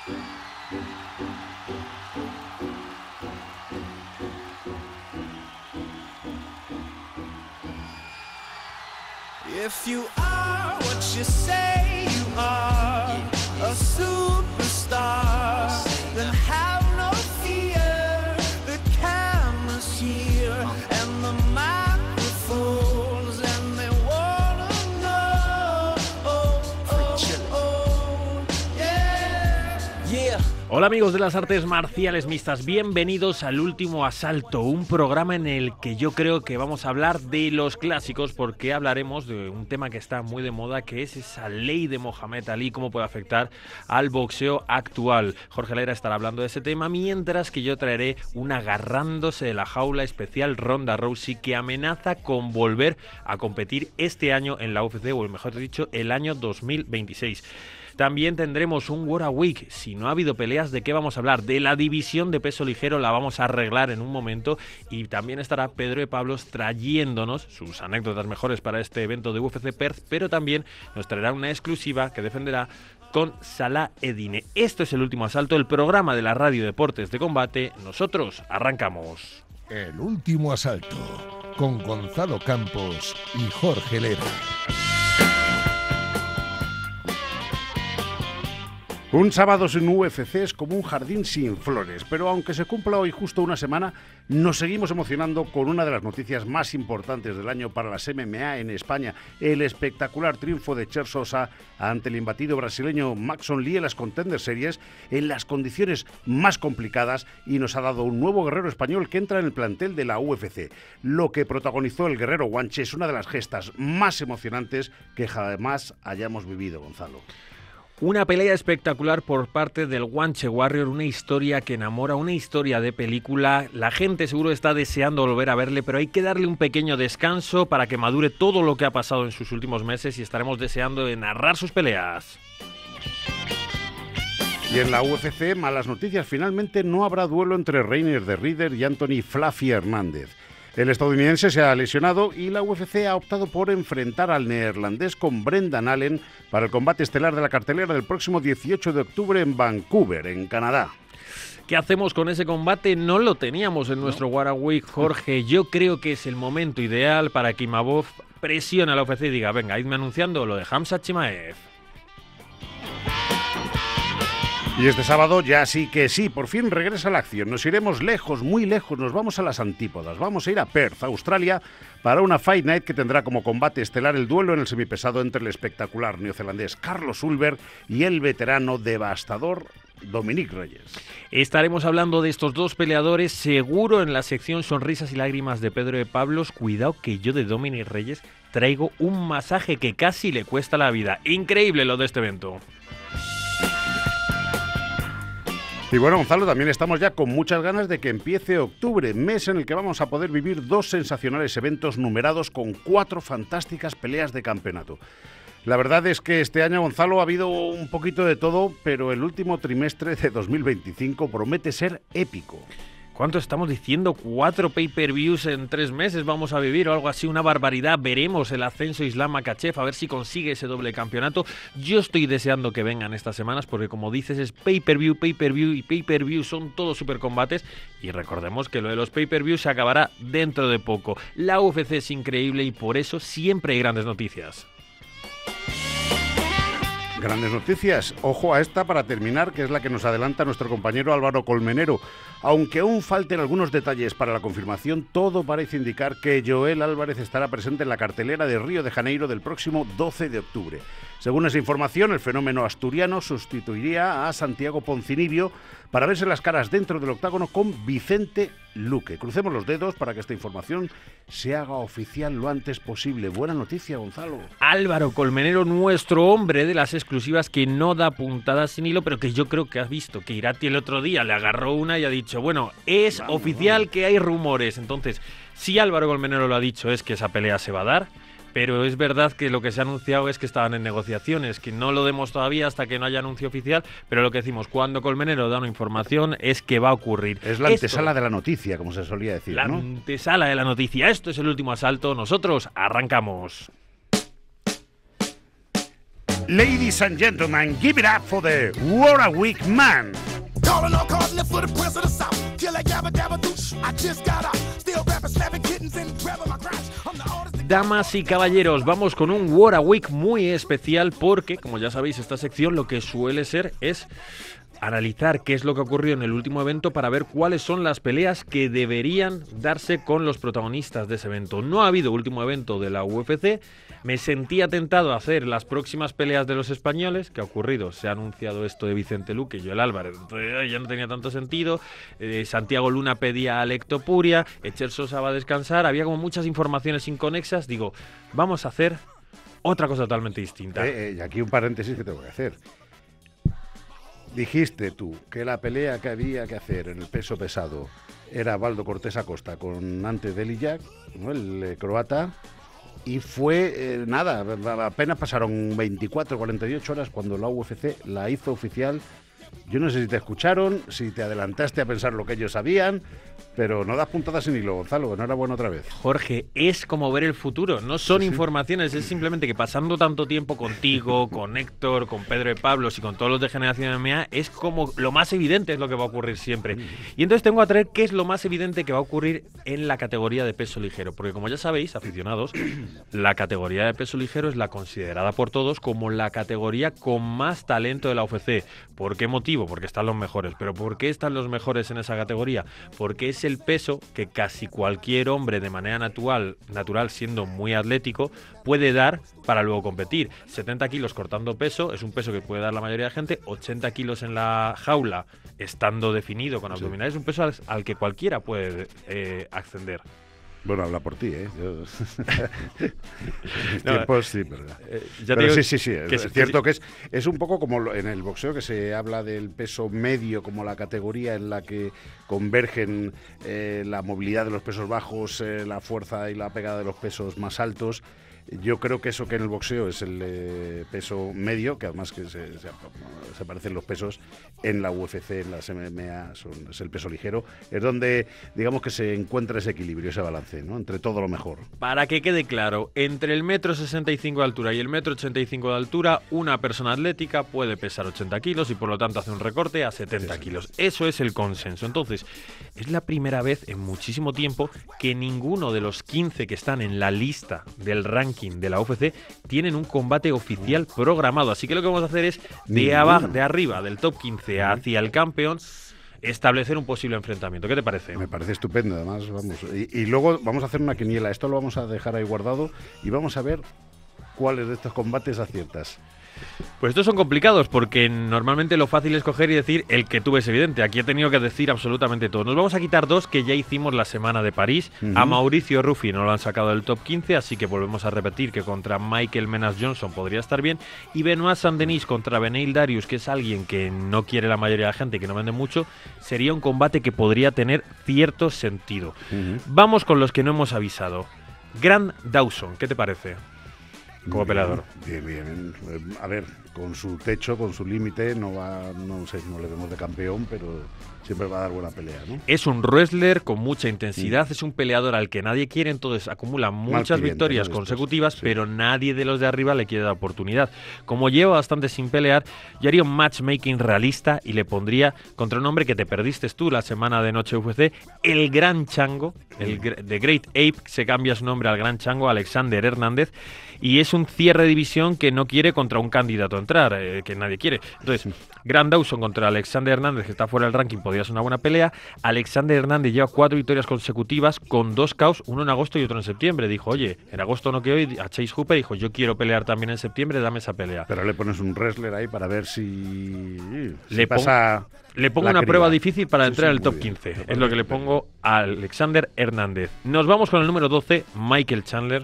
If you are what you say you are, a superstar, then have no fear. The camera's here and the microphones, and they wanna know. Oh, oh, oh, yeah. Yeah. Hola amigos de las artes marciales mixtas, bienvenidos al Último Asalto, un programa en el que yo creo que vamos a hablar de los clásicos, porque hablaremos de un tema que está muy de moda, que es esa ley de Mohamed Ali, cómo puede afectar al boxeo actual. Jorge Lera estará hablando de ese tema, mientras que yo traeré una agarrándose de la jaula especial Ronda Rousey, que amenaza con volver a competir este año en la UFC, o mejor dicho, el año 2026. También tendremos un World Week. Si no ha habido peleas, ¿de qué vamos a hablar? De la división de peso ligero, la vamos a arreglar en un momento. Y también estará Pedro de Pablos trayéndonos sus anécdotas mejores para este evento de UFC Perth, pero también nos traerá una exclusiva que defenderá con Salah Eddine. Esto es El Último Asalto, el programa de la Radio Deportes de Combate. Nosotros arrancamos. El Último Asalto, con Gonzalo Campos y Jorge Lera. Un sábado sin UFC es como un jardín sin flores, pero aunque se cumpla hoy justo una semana, nos seguimos emocionando con una de las noticias más importantes del año para las MMA en España, el espectacular triunfo de Cher Sosa ante el imbatido brasileño Maxon Lee en las Contender Series en las condiciones más complicadas, y nos ha dado un nuevo guerrero español que entra en el plantel de la UFC. Lo que protagonizó el guerrero Guanche es una de las gestas más emocionantes que jamás hayamos vivido, Gonzalo. Una pelea espectacular por parte del Guanche Warrior, una historia que enamora, una historia de película. La gente seguro está deseando volver a verle, pero hay que darle un pequeño descanso para que madure todo lo que ha pasado en sus últimos meses, y estaremos deseando de narrar sus peleas. Y en la UFC, malas noticias, finalmente no habrá duelo entre Reinier de Ridder y Anthony Fluffy Hernández. El estadounidense se ha lesionado y la UFC ha optado por enfrentar al neerlandés con Brendan Allen para el combate estelar de la cartelera del próximo 18 de octubre en Vancouver, en Canadá. ¿Qué hacemos con ese combate? No lo teníamos en nuestro War Week, Jorge. Yo creo que es el momento ideal para que Imavov presione a la UFC y diga: venga, idme anunciando lo de Khamzat Chimaev. Y este sábado ya sí que sí, por fin regresa la acción. Nos iremos lejos, muy lejos, nos vamos a las antípodas. Vamos a ir a Perth, Australia, para una Fight Night que tendrá como combate estelar el duelo en el semipesado entre el espectacular neozelandés Carlos Ulberg y el veterano devastador Dominic Reyes. Estaremos hablando de estos dos peleadores seguro en la sección Sonrisas y Lágrimas de Pedro de Pablos. Cuidado que yo de Dominic Reyes traigo un masaje que casi le cuesta la vida. Increíble lo de este evento. Y bueno, Gonzalo, también estamos ya con muchas ganas de que empiece octubre, mes en el que vamos a poder vivir dos sensacionales eventos numerados con 4 fantásticas peleas de campeonato. La verdad es que este año, Gonzalo, ha habido un poquito de todo, pero el último trimestre de 2025 promete ser épico. ¿Cuánto estamos diciendo? 4 pay-per-views en 3 meses vamos a vivir o algo así, una barbaridad. Veremos el ascenso Islam Makhachev, a ver si consigue ese doble campeonato. Yo estoy deseando que vengan estas semanas porque, como dices, es pay-per-view y pay-per-view son todos supercombates. Y recordemos que lo de los pay-per-views se acabará dentro de poco. La UFC es increíble y por eso siempre hay grandes noticias. Grandes noticias. Ojo a esta para terminar, que es la que nos adelanta nuestro compañero Álvaro Colmenero. Aunque aún falten algunos detalles para la confirmación, todo parece indicar que Joel Álvarez estará presente en la cartelera de Río de Janeiro del próximo 12 de octubre. Según esa información, el fenómeno asturiano sustituiría a Santiago Poncinibio para verse las caras dentro del octágono con Vicente Luque. Crucemos los dedos para que esta información se haga oficial lo antes posible. Buena noticia, Gonzalo. Álvaro Colmenero, nuestro hombre de las exclusivas, que no da puntadas sin hilo, pero que yo creo que has visto que Irati el otro día le agarró una y ha dicho, bueno, es oficial que hay rumores. Entonces, si Álvaro Colmenero lo ha dicho, es que esa pelea se va a dar. Pero es verdad que lo que se ha anunciado es que estaban en negociaciones, que no lo demos todavía hasta que no haya anuncio oficial, pero lo que decimos, cuando Colmenero da una información es que va a ocurrir. Es la antesala de la noticia, como se solía decir, ¿no? La antesala de la noticia. Esto es El Último Asalto. Nosotros arrancamos. Ladies and gentlemen, give it up for the Warwick Man. Calling all calling it for the prince of the south. Kill a gabba gabba douche. I just got out. Still rapping, slapping kittens and grabbing my crotch. I'm the artist. Damas y caballeros, vamos con un Warwick muy especial porque, como ya sabéis, esta sección lo que suele ser es analizar qué es lo que ocurrió en el último evento para ver cuáles son las peleas que deberían darse con los protagonistas de ese evento. No ha habido último evento de la UFC. Me sentía tentado a hacer las próximas peleas de los españoles. ¿Qué ha ocurrido? Se ha anunciado esto de Vicente Luque y Joel Álvarez. Entonces, ya no tenía tanto sentido. Santiago Luna pedía a Lecto Puria. Echer Sosa va a descansar. Había como muchas informaciones inconexas. Digo, vamos a hacer otra cosa totalmente distinta. Y aquí un paréntesis que tengo que hacer. Dijiste tú que la pelea que había que hacer en el peso pesado era Baldo Cortés Acosta con Ante Delijac, ¿no? El croata, y fue nada, apenas pasaron 24 o 48 horas cuando la UFC la hizo oficial. Yo no sé si te escucharon, si te adelantaste a pensar lo que ellos sabían, pero no das puntadas sin hilo, Gonzalo, enhorabuena otra vez. Jorge, es como ver el futuro, no son informaciones, es simplemente que pasando tanto tiempo contigo, con Héctor, con Pedro de Pablos y con todos los de Generación MMA, es como lo más evidente es lo que va a ocurrir siempre. Y entonces tengo a traer qué es lo más evidente que va a ocurrir en la categoría de peso ligero, porque como ya sabéis, aficionados, la categoría de peso ligero es la considerada por todos como la categoría con más talento de la UFC. ¿Por qué motivo? Porque están los mejores. ¿Pero por qué están los mejores en esa categoría? Porque es el peso que casi cualquier hombre de manera natural siendo muy atlético, puede dar para luego competir. 70 kilos cortando peso es un peso que puede dar la mayoría de gente. 80 kilos en la jaula, estando definido con abdominales, es un peso al que cualquiera puede ascender. Bueno, habla por ti, ¿eh? Sí, pero sí. Es cierto que es un poco como en el boxeo, que se habla del peso medio como la categoría en la que convergen la movilidad de los pesos bajos, la fuerza y la pegada de los pesos más altos. Yo creo que eso que en el boxeo es el peso medio, que además que se parecen los pesos en la UFC, en las MMA, es el peso ligero, es donde digamos que se encuentra ese equilibrio, ese balance, ¿no? Entre todo lo mejor. Para que quede claro, entre el 1,65 m de altura y el 1,85 m de altura, una persona atlética puede pesar 80 kilos y por lo tanto hace un recorte a 70 kilos. Eso es el consenso. Entonces, es la primera vez en muchísimo tiempo que ninguno de los 15 que están en la lista del ranking de la UFC tienen un combate oficial programado. Así que lo que vamos a hacer es de arriba del top 15 hacia el campeón establecer un posible enfrentamiento. ¿Qué te parece? Me parece estupendo, además, vamos. Y luego vamos a hacer una quiniela. Esto lo vamos a dejar ahí guardado y vamos a ver cuáles de estos combates aciertas. Pues estos son complicados porque normalmente lo fácil es coger y decir el que tú ves evidente. Aquí he tenido que decir absolutamente todo. Nos vamos a quitar dos que ya hicimos la semana de París. A Mauricio Ruffi no lo han sacado del top 15, así que volvemos a repetir que contra Michael Menas Johnson podría estar bien. Y Benoit Saint-Denis contra Beneil Darius, que es alguien que no quiere la mayoría de la gente, que no vende mucho, sería un combate que podría tener cierto sentido. Vamos con los que no hemos avisado. Grant Dawson, ¿qué te parece? Como peleador. Bien. A ver, con su techo, con su límite, no sé si no le vemos de campeón, pero siempre va a dar buena pelea, ¿no? Es un wrestler con mucha intensidad, es un peleador al que nadie quiere, entonces acumula muchas victorias consecutivas, pero nadie de los de arriba le quiere dar oportunidad. Como lleva bastante sin pelear, yo haría un matchmaking realista y le pondría contra un hombre que te perdiste tú la semana de Noche UFC, el Gran Chango, The Great Ape, se cambia su nombre al Gran Chango, Alexander Hernández, y es un cierre de división que no quiere contra un candidato a entrar, que nadie quiere. Entonces, Grant Dawson contra Alexander Hernández, que está fuera del ranking, podría ser una buena pelea. Alexander Hernández lleva 4 victorias consecutivas con 2 KOs, uno en agosto y otro en septiembre. Dijo, oye, en agosto no quiero ir a Chase Hooper, dijo, yo quiero pelear también en septiembre, dame esa pelea. Pero le pones un wrestler ahí para ver si le pasa... Le pongo una prueba difícil para entrar en el top 15. Es lo que le pongo a Alexander Hernández. Nos vamos con el número 12, Michael Chandler.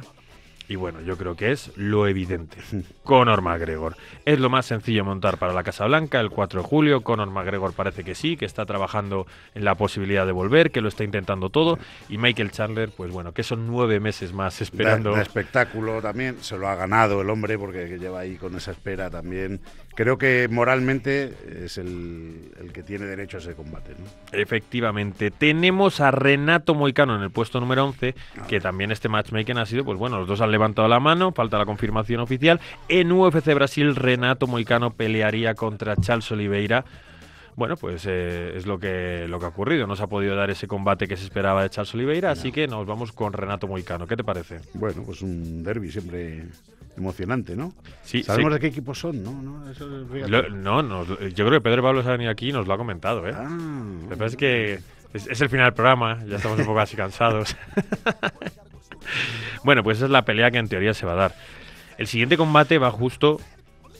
Y bueno, yo creo que es lo evidente. Conor McGregor. Es lo más sencillo montar para la Casa Blanca el 4 de julio. Conor McGregor parece que sí, que está trabajando en la posibilidad de volver, que lo está intentando todo. Y Michael Chandler, pues bueno, que son 9 meses más esperando. De espectáculo también. Se lo ha ganado el hombre porque lleva ahí con esa espera también. creo que moralmente es el que tiene derecho a ese combate, ¿no? Efectivamente. Tenemos a Renato Moicano en el puesto número 11, que también este matchmaking ha sido, pues bueno, los dos han levantado la mano, falta la confirmación oficial. En UFC Brasil, Renato Moicano pelearía contra Charles Oliveira. Bueno, pues es lo que ha ocurrido. No se ha podido dar ese combate que se esperaba de Charles Oliveira, así que nos vamos con Renato Moicano. ¿Qué te parece? Bueno, pues un derbi siempre emocionante, ¿no? Sí, ¿Sabemos sí. de qué equipos son? No, eso Yo creo que Pedro Pablo se ha venido aquí y nos lo ha comentado, ¿eh? Lo que pasa es que es el final del programa, ya estamos un poco así cansados. Bueno, pues esa es la pelea que en teoría se va a dar. El siguiente combate va justo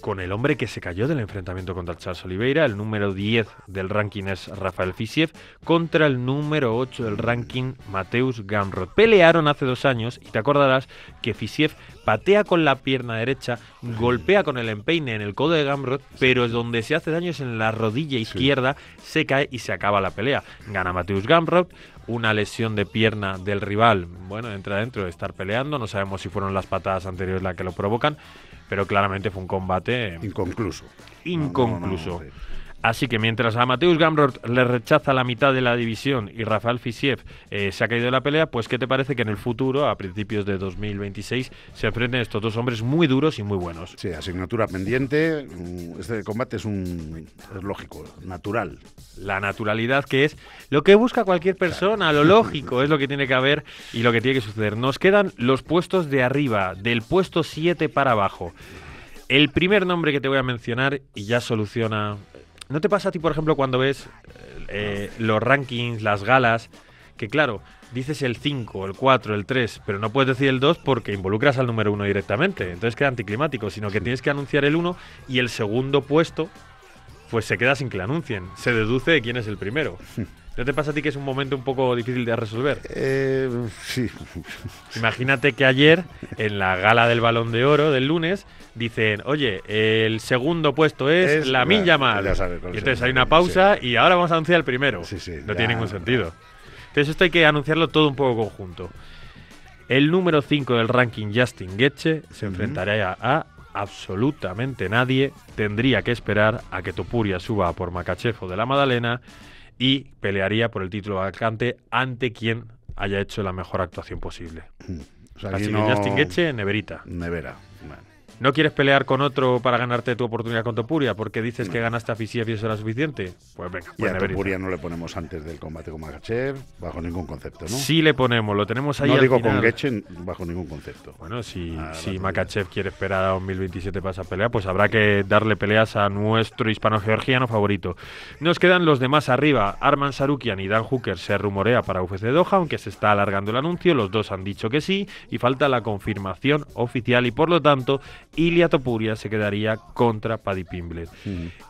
con el hombre que se cayó del enfrentamiento contra Charles Oliveira. El número 10 del ranking es Rafael Fisiev contra el número 8 del ranking, Mateusz Gamrot. Pelearon hace 2 años y te acordarás que Fisiev patea con la pierna derecha, golpea con el empeine en el codo de Gamrot, pero donde se hace daño es en la rodilla izquierda, se cae y se acaba la pelea. Gana Mateusz Gamrot. Una lesión de pierna del rival, bueno, entra dentro de estar peleando. No sabemos si fueron las patadas anteriores las que lo provocan, pero claramente fue un combate inconcluso. Inconcluso. Sí. Así que mientras a Mateusz Gamrot le rechaza la mitad de la división y Rafael Fisiev se ha caído de la pelea, pues ¿qué te parece que en el futuro, a principios de 2026, se enfrenten estos dos hombres muy duros y muy buenos? Sí, asignatura pendiente. Este combate es lógico, natural. La naturalidad, que es lo que busca cualquier persona, lo lógico, es lo que tiene que haber y lo que tiene que suceder. Nos quedan los puestos de arriba, del puesto 7 para abajo. El primer nombre que te voy a mencionar y ya soluciona... ¿No te pasa a ti, por ejemplo, cuando ves los rankings, las galas, que claro, dices el 5, el 4, el 3, pero no puedes decir el 2 porque involucras al número 1 directamente, entonces queda anticlimático, sino que tienes que anunciar el 1 y el segundo puesto pues se queda sin que le anuncien, se deduce de quién es el primero. ¿No te pasa a ti que es un momento un poco difícil de resolver? Sí. Imagínate que ayer, en la gala del Balón de Oro del lunes, dicen, oye, el segundo puesto es Lamine Yamal. Y entonces hay una pausa y ahora vamos a anunciar el primero. Sí, no tiene ningún sentido. Entonces esto hay que anunciarlo todo un poco conjunto. El número 5 del ranking, Justin Gaethje, se enfrentaría a absolutamente nadie. Tendría que esperar a que Topuria suba a por Makhachev o de la Madalena y pelearía por el título vacante ante quien haya hecho la mejor actuación posible. O sea, así que Justin Gaethje, neverita. Nevera. Bueno. ¿No quieres pelear con otro para ganarte tu oportunidad con Topuria porque dices que ganaste a Fisiev y eso era suficiente? Pues venga, y a Topuria no le ponemos antes del combate con Makhachev bajo ningún concepto, ¿no? Sí le ponemos, lo tenemos ahí. No al digo final. Con Gaethje bajo ningún concepto. Bueno, si Makhachev quiere esperar a 2027 para esa pelea, pues habrá que darle peleas a nuestro hispano-georgiano favorito. Nos quedan los demás arriba. Arman Sarukian y Dan Hooker se rumorea para UFC Doha, aunque se está alargando el anuncio. Los dos han dicho que sí y falta la confirmación oficial y por lo tanto Ilia Topuria se quedaría contra Paddy Pimblett.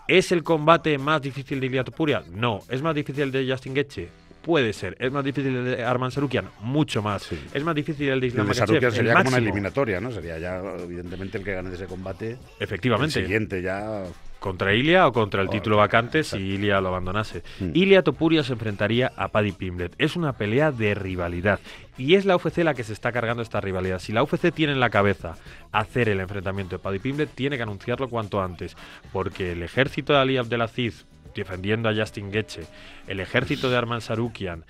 ¿Es el combate más difícil de Ilia Topuria? No. ¿Es más difícil el de Justin Gaethje? Puede ser. ¿Es más difícil el de Arman Sarukian? Mucho más. Sí. ¿Es más difícil el de Islam Makhachev? Sarukian sería como una eliminatoria, ¿no? Sería ya, evidentemente, el que gane de ese combate. Efectivamente. El siguiente ya... ¿Contra Ilia o contra el título vacante si Ilia lo abandonase? Ilia Topuria se enfrentaría a Paddy Pimblett. Es una pelea de rivalidad. Y es la UFC la que se está cargando esta rivalidad. Si la UFC tiene en la cabeza hacer el enfrentamiento de Paddy Pimblett, tiene que anunciarlo cuanto antes. Porque el ejército de Ali Abdelaziz defendiendo a Justin Gaethje, el ejército de Arman Sarukian,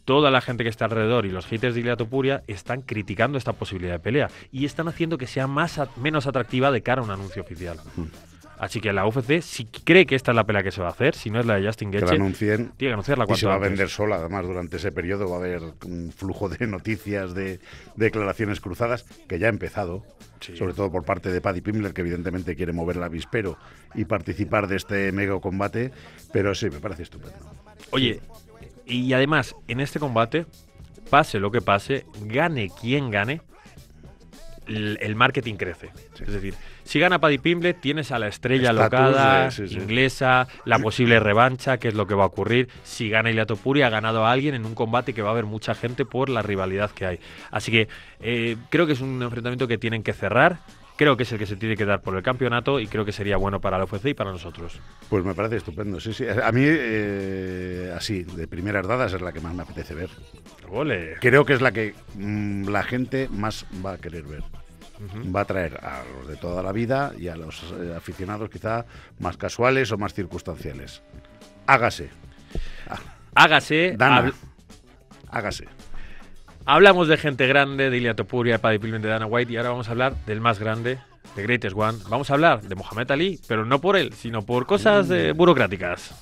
toda la gente que está alrededor y los haters de Ilia Topuria están criticando esta posibilidad de pelea y están haciendo que sea menos atractiva de cara a un anuncio oficial. Así que la UFC, si cree que esta es la pelea que se va a hacer, si no es la de Justin Gaethje, que la anuncien, tiene que anunciarla cuanto antes. Y se va a antes. vender sola, además, durante ese periodo va a haber un flujo de noticias, de declaraciones cruzadas, que ya ha empezado, sobre todo por parte de Paddy Pimblett, que evidentemente quiere mover el avispero y participar de este mega combate, pero sí, me parece estupendo. Oye, y además, en este combate, pase lo que pase, gane quien gane, el marketing crece. Sí. Es decir, si gana Paddy Pimblett, tienes a la estrella locada, inglesa, la posible revancha, que es lo que va a ocurrir. Si gana Ilia Topuria, ha ganado a alguien en un combate que va a haber mucha gente por la rivalidad que hay. Así que creo que es un enfrentamiento que tienen que cerrar. Creo que es el que se tiene que dar por el campeonato y creo que sería bueno para la UFC y para nosotros. Pues me parece estupendo, sí. A mí, así, de primeras dadas es la que más me apetece ver. ¡Ole! Creo que es la que la gente más va a querer ver. va a traer a los de toda la vida y a los aficionados quizá más casuales o más circunstanciales. Hágase. Hágase. Dana, hágase. Hablamos de gente grande, de Ilia Topuria, Paddy Pillman, de Dana White, y ahora vamos a hablar del más grande, de Greatest One. Vamos a hablar de Muhammad Ali, pero no por él, sino por cosas burocráticas.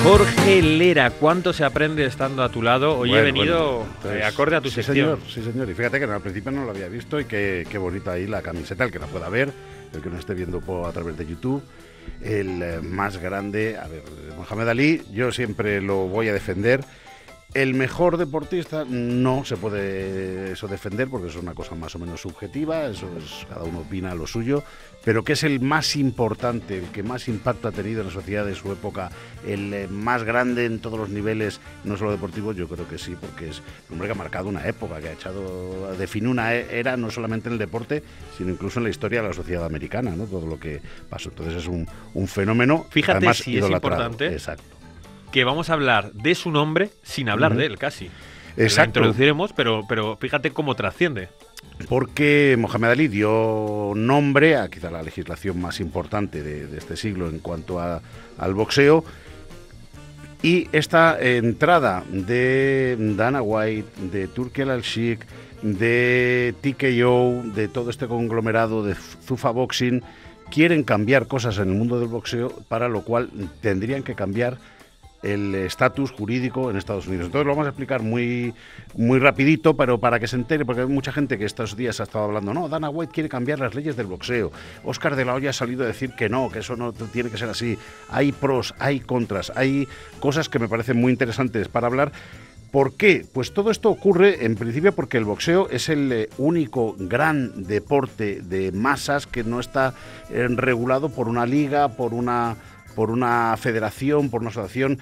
Jorge Lera, ¿cuánto se aprende estando a tu lado? Hoy he venido acorde a tu sección. Sí, señor. Y fíjate que al principio no lo había visto y qué bonita ahí la camiseta, el que la pueda ver, el que no esté viendo a través de YouTube. El más grande, a ver, Muhammad Ali, yo siempre lo voy a defender. El mejor deportista no se puede eso defender porque es una cosa más o menos subjetiva, eso es, cada uno opina lo suyo, pero que es el más importante, el que más impacto ha tenido en la sociedad de su época, el más grande en todos los niveles, no solo deportivos, yo creo que sí, porque es un hombre que ha marcado una época, que definió una era no solamente en el deporte, sino incluso en la historia de la sociedad americana, ¿no? Todo lo que pasó. Entonces es un fenómeno. Fíjate además, si es importante. Exacto. Que vamos a hablar de su nombre sin hablar de él, casi. Exacto. Lo introduciremos, pero fíjate cómo trasciende. Porque Muhammad Ali dio nombre a quizá la legislación más importante de este siglo en cuanto al boxeo. Y esta entrada de Dana White, de Turki Al-Sheikh, de TKO, de todo este conglomerado de Zuffa Boxing, quieren cambiar cosas en el mundo del boxeo, para lo cual tendrían que cambiar el estatus jurídico en Estados Unidos. Entonces lo vamos a explicar muy rapidito, pero para que se entere, porque hay mucha gente que estos días ha estado hablando, no, Dana White quiere cambiar las leyes del boxeo. Oscar de la Hoya ha salido a decir que no, que eso no tiene que ser así. Hay pros, hay contras, hay cosas que me parecen muy interesantes para hablar. ¿Por qué? Pues todo esto ocurre en principio porque el boxeo es el único gran deporte de masas que no está regulado por una liga, por una federación, por una asociación.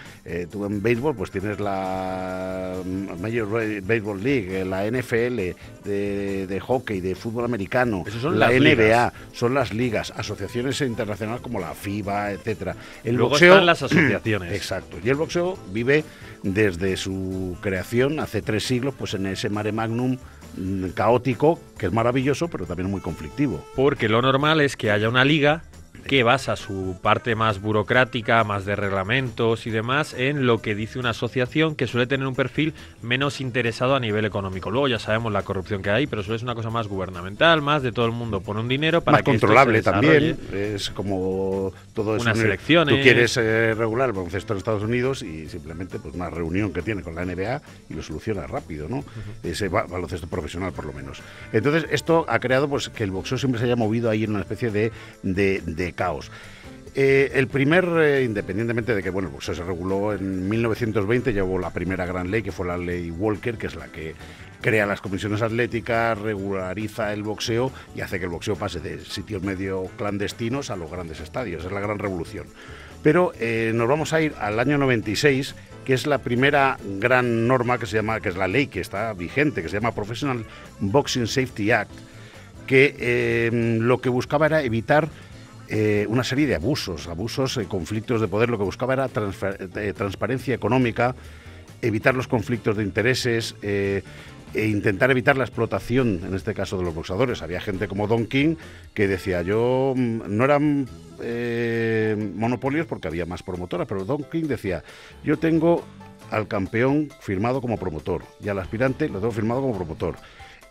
Tú en béisbol pues tienes la Major Baseball League, la NFL de hockey, de fútbol americano, la NBA, ligas. Son las ligas, asociaciones internacionales como la FIBA, etcétera. Luego están las asociaciones. Exacto. Y el boxeo vive desde su creación hace 3 siglos, pues en ese mare magnum caótico, que es maravilloso, pero también muy conflictivo. Porque lo normal es que haya una liga que basa su parte más burocrática, más de reglamentos y demás, en lo que dice una asociación que suele tener un perfil menos interesado a nivel económico. Luego ya sabemos la corrupción que hay, pero suele ser una cosa más gubernamental, más de todo el mundo pone un dinero para más que controlable esto se también. Es como todo eso. Unas elecciones. Tú quieres regular el baloncesto en Estados Unidos y simplemente pues una reunión que tiene con la NBA y lo soluciona rápido, ¿no? Ese baloncesto profesional por lo menos. Entonces esto ha creado pues que el boxeo siempre se haya movido ahí en una especie de caos. El primer, independientemente de que el boxeo se reguló en 1920, ya hubo la primera gran ley, que fue la ley Walker, que es la que crea las comisiones atléticas, regulariza el boxeo y hace que el boxeo pase de sitios medio clandestinos a los grandes estadios. Es la gran revolución. Pero nos vamos a ir al año 96, que es la primera gran norma que es la ley que está vigente, que se llama Professional Boxing Safety Act, que lo que buscaba era evitar una serie de abusos, conflictos de poder. Lo que buscaba era transparencia económica, evitar los conflictos de intereses, e intentar evitar la explotación, en este caso de los boxeadores. Había gente como Don King que decía, no eran monopolios porque había más promotoras, pero Don King decía, yo tengo al campeón firmado como promotor y al aspirante lo tengo firmado como promotor.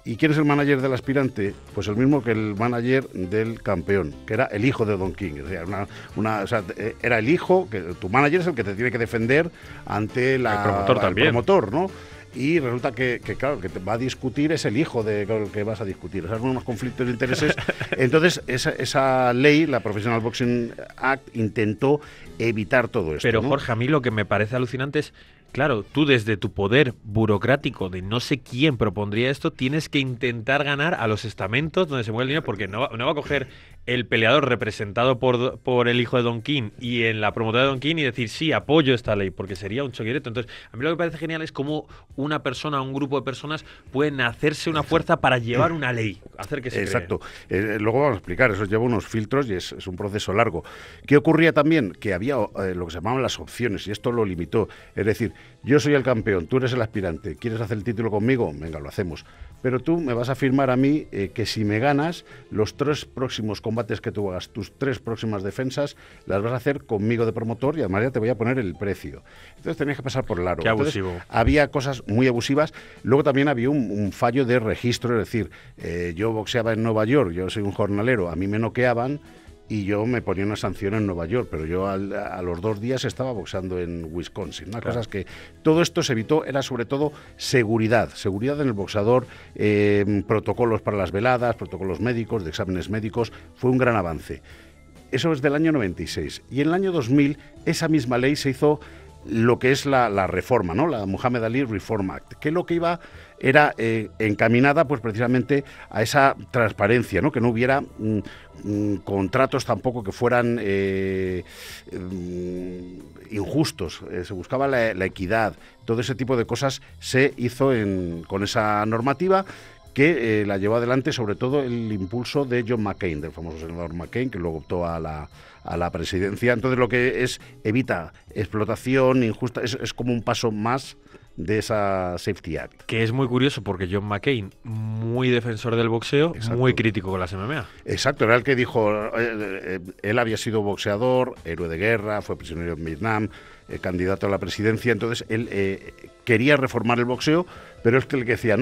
¿Y quién es el manager del aspirante? Pues el mismo que el manager del campeón, que era el hijo de Don King. O sea, era el hijo, que tu manager es el que te tiene que defender ante el promotor, ¿no? Y resulta que claro, que te va a discutir es el hijo con el que vas a discutir. O sea, son unos conflictos de intereses. Entonces, esa ley, la Professional Boxing Act, intentó evitar todo esto. Pero, ¿no? Jorge, a mí lo que me parece alucinante es Claro, tú desde tu poder burocrático de no sé quién propondría esto, tienes que intentar ganar a los estamentos donde se mueve el dinero, porque no va a coger el peleador representado por el hijo de Don King y en la promotora de Don King y decir, sí, apoyo esta ley, porque sería un choque directo. Entonces, a mí lo que me parece genial es cómo una persona, un grupo de personas pueden hacerse una fuerza para llevar una ley, hacer que se Exacto. Luego vamos a explicar, eso lleva unos filtros y es un proceso largo. ¿Qué ocurría también? Que había lo que se llamaban las opciones y esto lo limitó. Es decir, yo soy el campeón, tú eres el aspirante, ¿quieres hacer el título conmigo? Venga, lo hacemos. Pero tú me vas a firmar a mí que si me ganas, los 3 próximos combates que tú hagas, tus 3 próximas defensas, las vas a hacer conmigo de promotor y además ya te voy a poner el precio. Entonces tenías que pasar por el aro. Qué abusivo. Entonces, había cosas muy abusivas. Luego también había un fallo de registro, es decir, yo boxeaba en Nueva York, yo soy un jornalero, a mí me noqueaban y yo me ponía una sanción en Nueva York, pero yo a los 2 días estaba boxeando en Wisconsin. Una cosa es que todo esto se evitó, era sobre todo seguridad en el boxeador, protocolos para las veladas, protocolos médicos, de exámenes médicos, fue un gran avance. Eso es del año 96. Y en el año 2000 esa misma ley se hizo lo que es la reforma, ¿no? La Muhammad Ali Reform Act, que lo que iba era encaminada pues precisamente a esa transparencia, ¿no? Que no hubiera contratos tampoco que fueran injustos, se buscaba la equidad, todo ese tipo de cosas se hizo con esa normativa que la llevó adelante sobre todo el impulso de John McCain, del famoso senador McCain, que luego optó a la presidencia. Entonces lo que evita explotación injusta, es como un paso más de esa Safety Act. Que es muy curioso porque John McCain, muy defensor del boxeo, exacto, muy crítico con las MMA. Exacto, era el que dijo, él había sido boxeador, héroe de guerra, fue prisionero en Vietnam, candidato a la presidencia, entonces él quería reformar el boxeo, pero es que el que decía,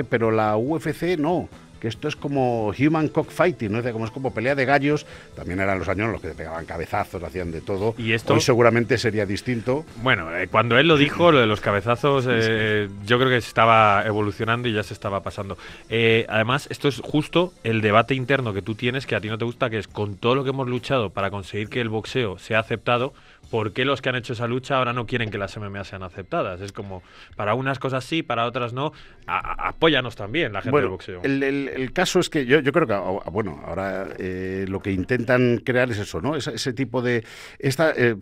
pero la UFC no, que esto es como human cockfighting, ¿no? Como es como pelea de gallos. También eran los años en los que pegaban cabezazos, hacían de todo. ¿Y esto? Hoy seguramente sería distinto. Bueno, cuando él lo dijo, lo de los cabezazos, yo creo que se estaba evolucionando y ya se estaba pasando. Además, esto es justo el debate interno que tú tienes, que a ti no te gusta, que es con todo lo que hemos luchado para conseguir que el boxeo sea aceptado, ¿por qué los que han hecho esa lucha ahora no quieren que las MMA sean aceptadas? Es como, para unas cosas sí, para otras no. Apóyanos también la gente del boxeo. El caso es que yo creo que, ahora lo que intentan crear es eso, ¿no? Ese tipo de...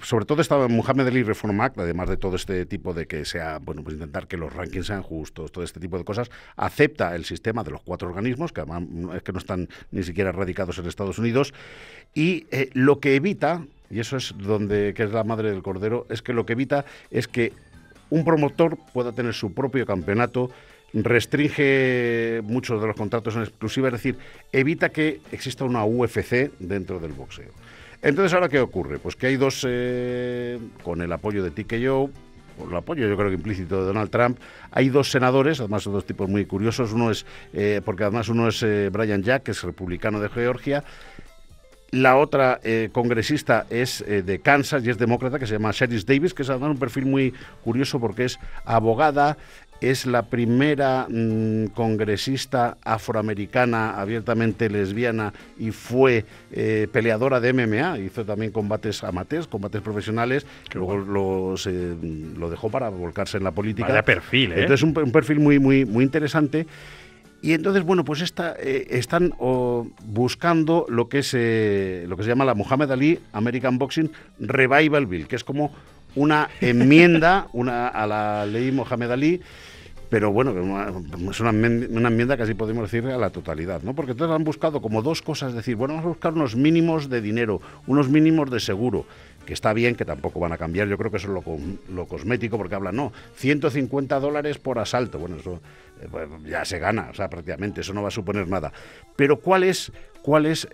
sobre todo esta Muhammad Ali Reform Act, además de todo este tipo de que sea, pues intentar que los rankings sean justos, todo este tipo de cosas, acepta el sistema de los 4 organismos, que además es que no están ni siquiera radicados en Estados Unidos, y lo que evita... Y eso es que es la madre del cordero, es que lo que evita es que un promotor pueda tener su propio campeonato, restringe muchos de los contratos en exclusiva, es decir, evita que exista una UFC dentro del boxeo. Entonces, ¿ahora qué ocurre? Pues que hay 2, con el apoyo de TKO, por el apoyo yo creo que implícito de Donald Trump, hay 2 senadores, además son 2 tipos muy curiosos, uno es Brian Jack, que es republicano de Georgia. La otra congresista es de Kansas y es demócrata, que se llama Sharice Davids, que es además un perfil muy curioso porque es abogada, es la primera congresista afroamericana abiertamente lesbiana y fue peleadora de MMA, hizo también combates amateurs, combates profesionales, que luego lo dejó para volcarse en la política. Vaya perfil, ¿eh? Entonces un perfil muy, muy, muy interesante. Y entonces, pues están buscando lo que se llama la Muhammad Ali American Boxing Revival Bill, que es como una enmienda a la ley Muhammad Ali, pero bueno, es una enmienda casi podemos decir a la totalidad, ¿no? Porque entonces han buscado como 2 cosas, es decir, vamos a buscar unos mínimos de dinero, unos mínimos de seguro, que está bien, que tampoco van a cambiar, yo creo que eso es lo cosmético, porque hablan, $150 por asalto, bueno, eso pues ya se gana, o sea, prácticamente, eso no va a suponer nada. Pero ¿cuál es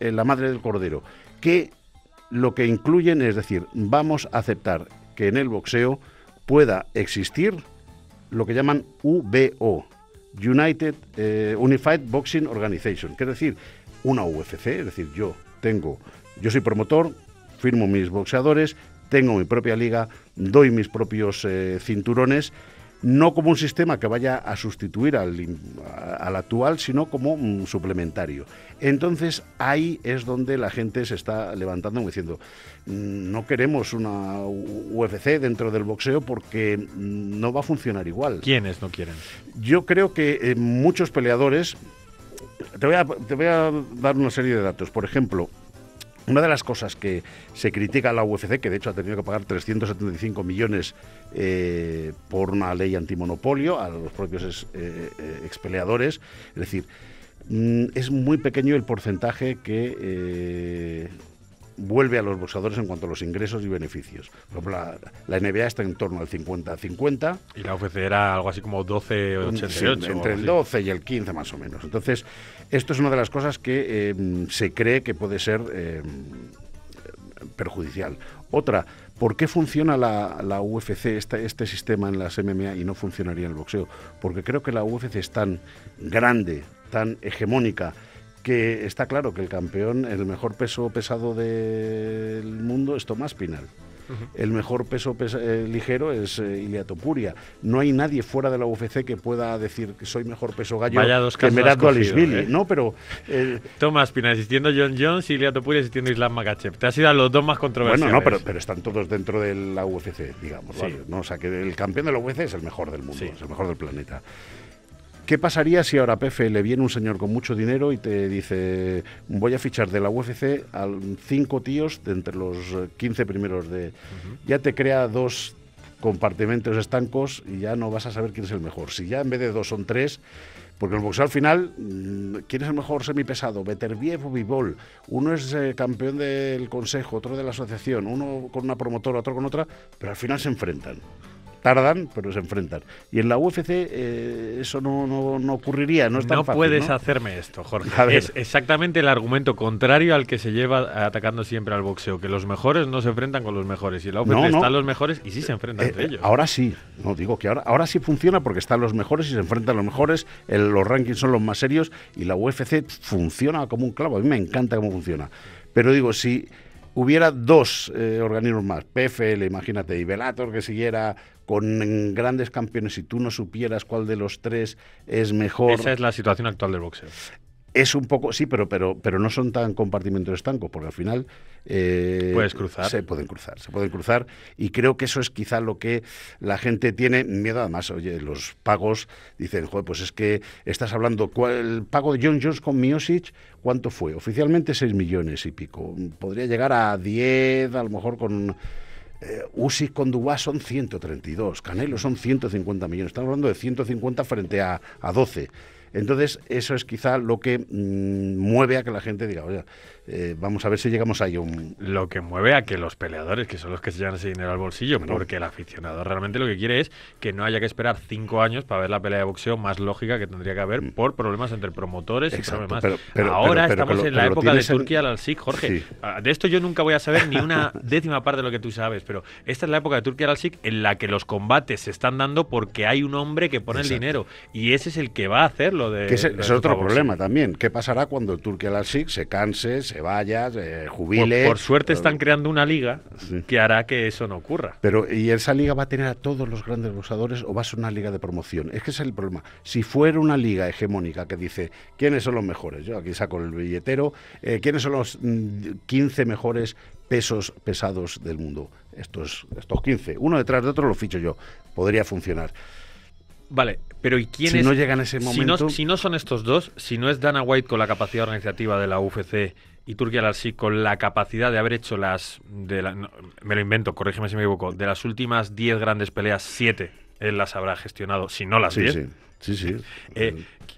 la madre del cordero? Que lo que incluyen es decir, vamos a aceptar que en el boxeo pueda existir lo que llaman UBO, Unified Boxing Organization, que es decir, una UFC, es decir, yo soy promotor, firmo mis boxeadores, tengo mi propia liga, doy mis propios cinturones, no como un sistema que vaya a sustituir al actual, sino como un suplementario. Entonces ahí es donde la gente se está levantando y diciendo, no queremos una UFC dentro del boxeo porque no va a funcionar igual. ¿Quiénes no quieren? Yo creo que muchos peleadores... Te voy a dar una serie de datos. Por ejemplo, una de las cosas que se critica a la UFC, que de hecho ha tenido que pagar 375 millones por una ley antimonopolio a los propios expeleadores, es decir, es muy pequeño el porcentaje que vuelve a los boxeadores en cuanto a los ingresos y beneficios. Por ejemplo, la NBA está en torno al 50-50. Y la UFC era algo así como 12-88. Sí, entre el 12 y el 15 más o menos. Entonces, esto es una de las cosas que se cree que puede ser perjudicial. Otra, ¿por qué funciona la UFC, este sistema en las MMA y no funcionaría en el boxeo? Porque creo que la UFC es tan grande, tan hegemónica, que está claro que el campeón, el mejor peso pesado del mundo es Tomás Pinal. El mejor peso ligero es Ilia Topuria. No hay nadie fuera de la UFC que pueda decir que soy mejor peso gallo que Merab Dvalishvili, ¿no? Pero Tomás Pinal existiendo John Jones y Ilia Topuria existiendo Islam Makhachev. Te has ido a los dos más controversiales. Bueno, no, pero están todos dentro de la UFC, digamos, sí. ¿Vale? ¿No? O sea, que el campeón de la UFC es el mejor del mundo, sí. Es el mejor del planeta. ¿Qué pasaría si ahora a PFL viene un señor con mucho dinero y te dice, voy a fichar de la UFC a 5 tíos de entre los 15 primeros de... Ya te crea 2 compartimentos estancos y ya no vas a saber quién es el mejor. Si ya en vez de 2 son 3, porque en el boxeo al final, ¿quién es el mejor semipesado? Beterbiev o Bivol. Uno es campeón del consejo, otro de la asociación, uno con una promotora, otro con otra, pero al final se enfrentan. Tardan, pero se enfrentan. Y en la UFC eso no ocurriría, no es tan fácil. No puedes ¿no? hacerme esto, Jorge. Es exactamente el argumento contrario al que se lleva atacando siempre al boxeo, que los mejores no se enfrentan con los mejores. Y en la UFC están los mejores y sí se enfrentan entre ellos. Ahora sí, no digo que ahora sí funciona porque están los mejores y se enfrentan los mejores, los rankings son los más serios y la UFC funciona como un clavo. A mí me encanta cómo funciona. Pero digo, si hubiera 2 organismos más, PFL, imagínate, y Bellator que siguiera con grandes campeones y tú no supieras cuál de los 3 es mejor. Esa es la situación actual del boxeo. Es un poco, sí, pero no son tan compartimentos estancos, porque al final puedes cruzar. Se pueden cruzar y creo que eso es quizá lo que la gente tiene miedo. Además, oye, los pagos, dicen, joder, pues es que estás hablando, el pago de John Jones con Miocic, ¿cuánto fue? Oficialmente 6 millones y pico. Podría llegar a 10, a lo mejor con... Usyk con Dubois son 132, Canelo son 150 millones. Estamos hablando de 150 frente a 12. Entonces, eso es quizá lo que mueve a que la gente diga, oye, vamos a ver si llegamos ahí a un... Lo que mueve a que los peleadores, que son los que se llevan ese dinero al bolsillo, porque el aficionado realmente lo que quiere es que no haya que esperar 5 años para ver la pelea de boxeo más lógica que tendría que haber por problemas entre promotores. Exacto, y problemas. Ahora estamos en la época de Turki Al-Alsik, Jorge. Sí. De esto yo nunca voy a saber ni una décima parte de lo que tú sabes, pero esta es la época de Turki Al-Alsik en la que los combates se están dando porque hay un hombre que pone el dinero y ese es el que va a hacerlo. Que es otro problema también. ¿Qué pasará cuando el Turki Al-Alsik se canse, se vaya, se jubile? Por suerte están creando una liga que hará que eso no ocurra. Pero ¿y esa liga va a tener a todos los grandes boxeadores o va a ser una liga de promoción? Es que ese es el problema. Si fuera una liga hegemónica que dice ¿quiénes son los mejores? Yo aquí saco el billetero. ¿Quiénes son los 15 mejores pesos pesados del mundo? Estos 15. Uno detrás de otro lo ficho yo. Podría funcionar. Vale, pero ¿y quiénes? Si no llega en ese momento... Si no son estos dos, si no es Dana White con la capacidad organizativa de la UFC y Turki Al-Alsik con la capacidad de haber hecho me lo invento, corrígeme si me equivoco, de las últimas 10 grandes peleas, 7 él las habrá gestionado, si no las 10. Sí.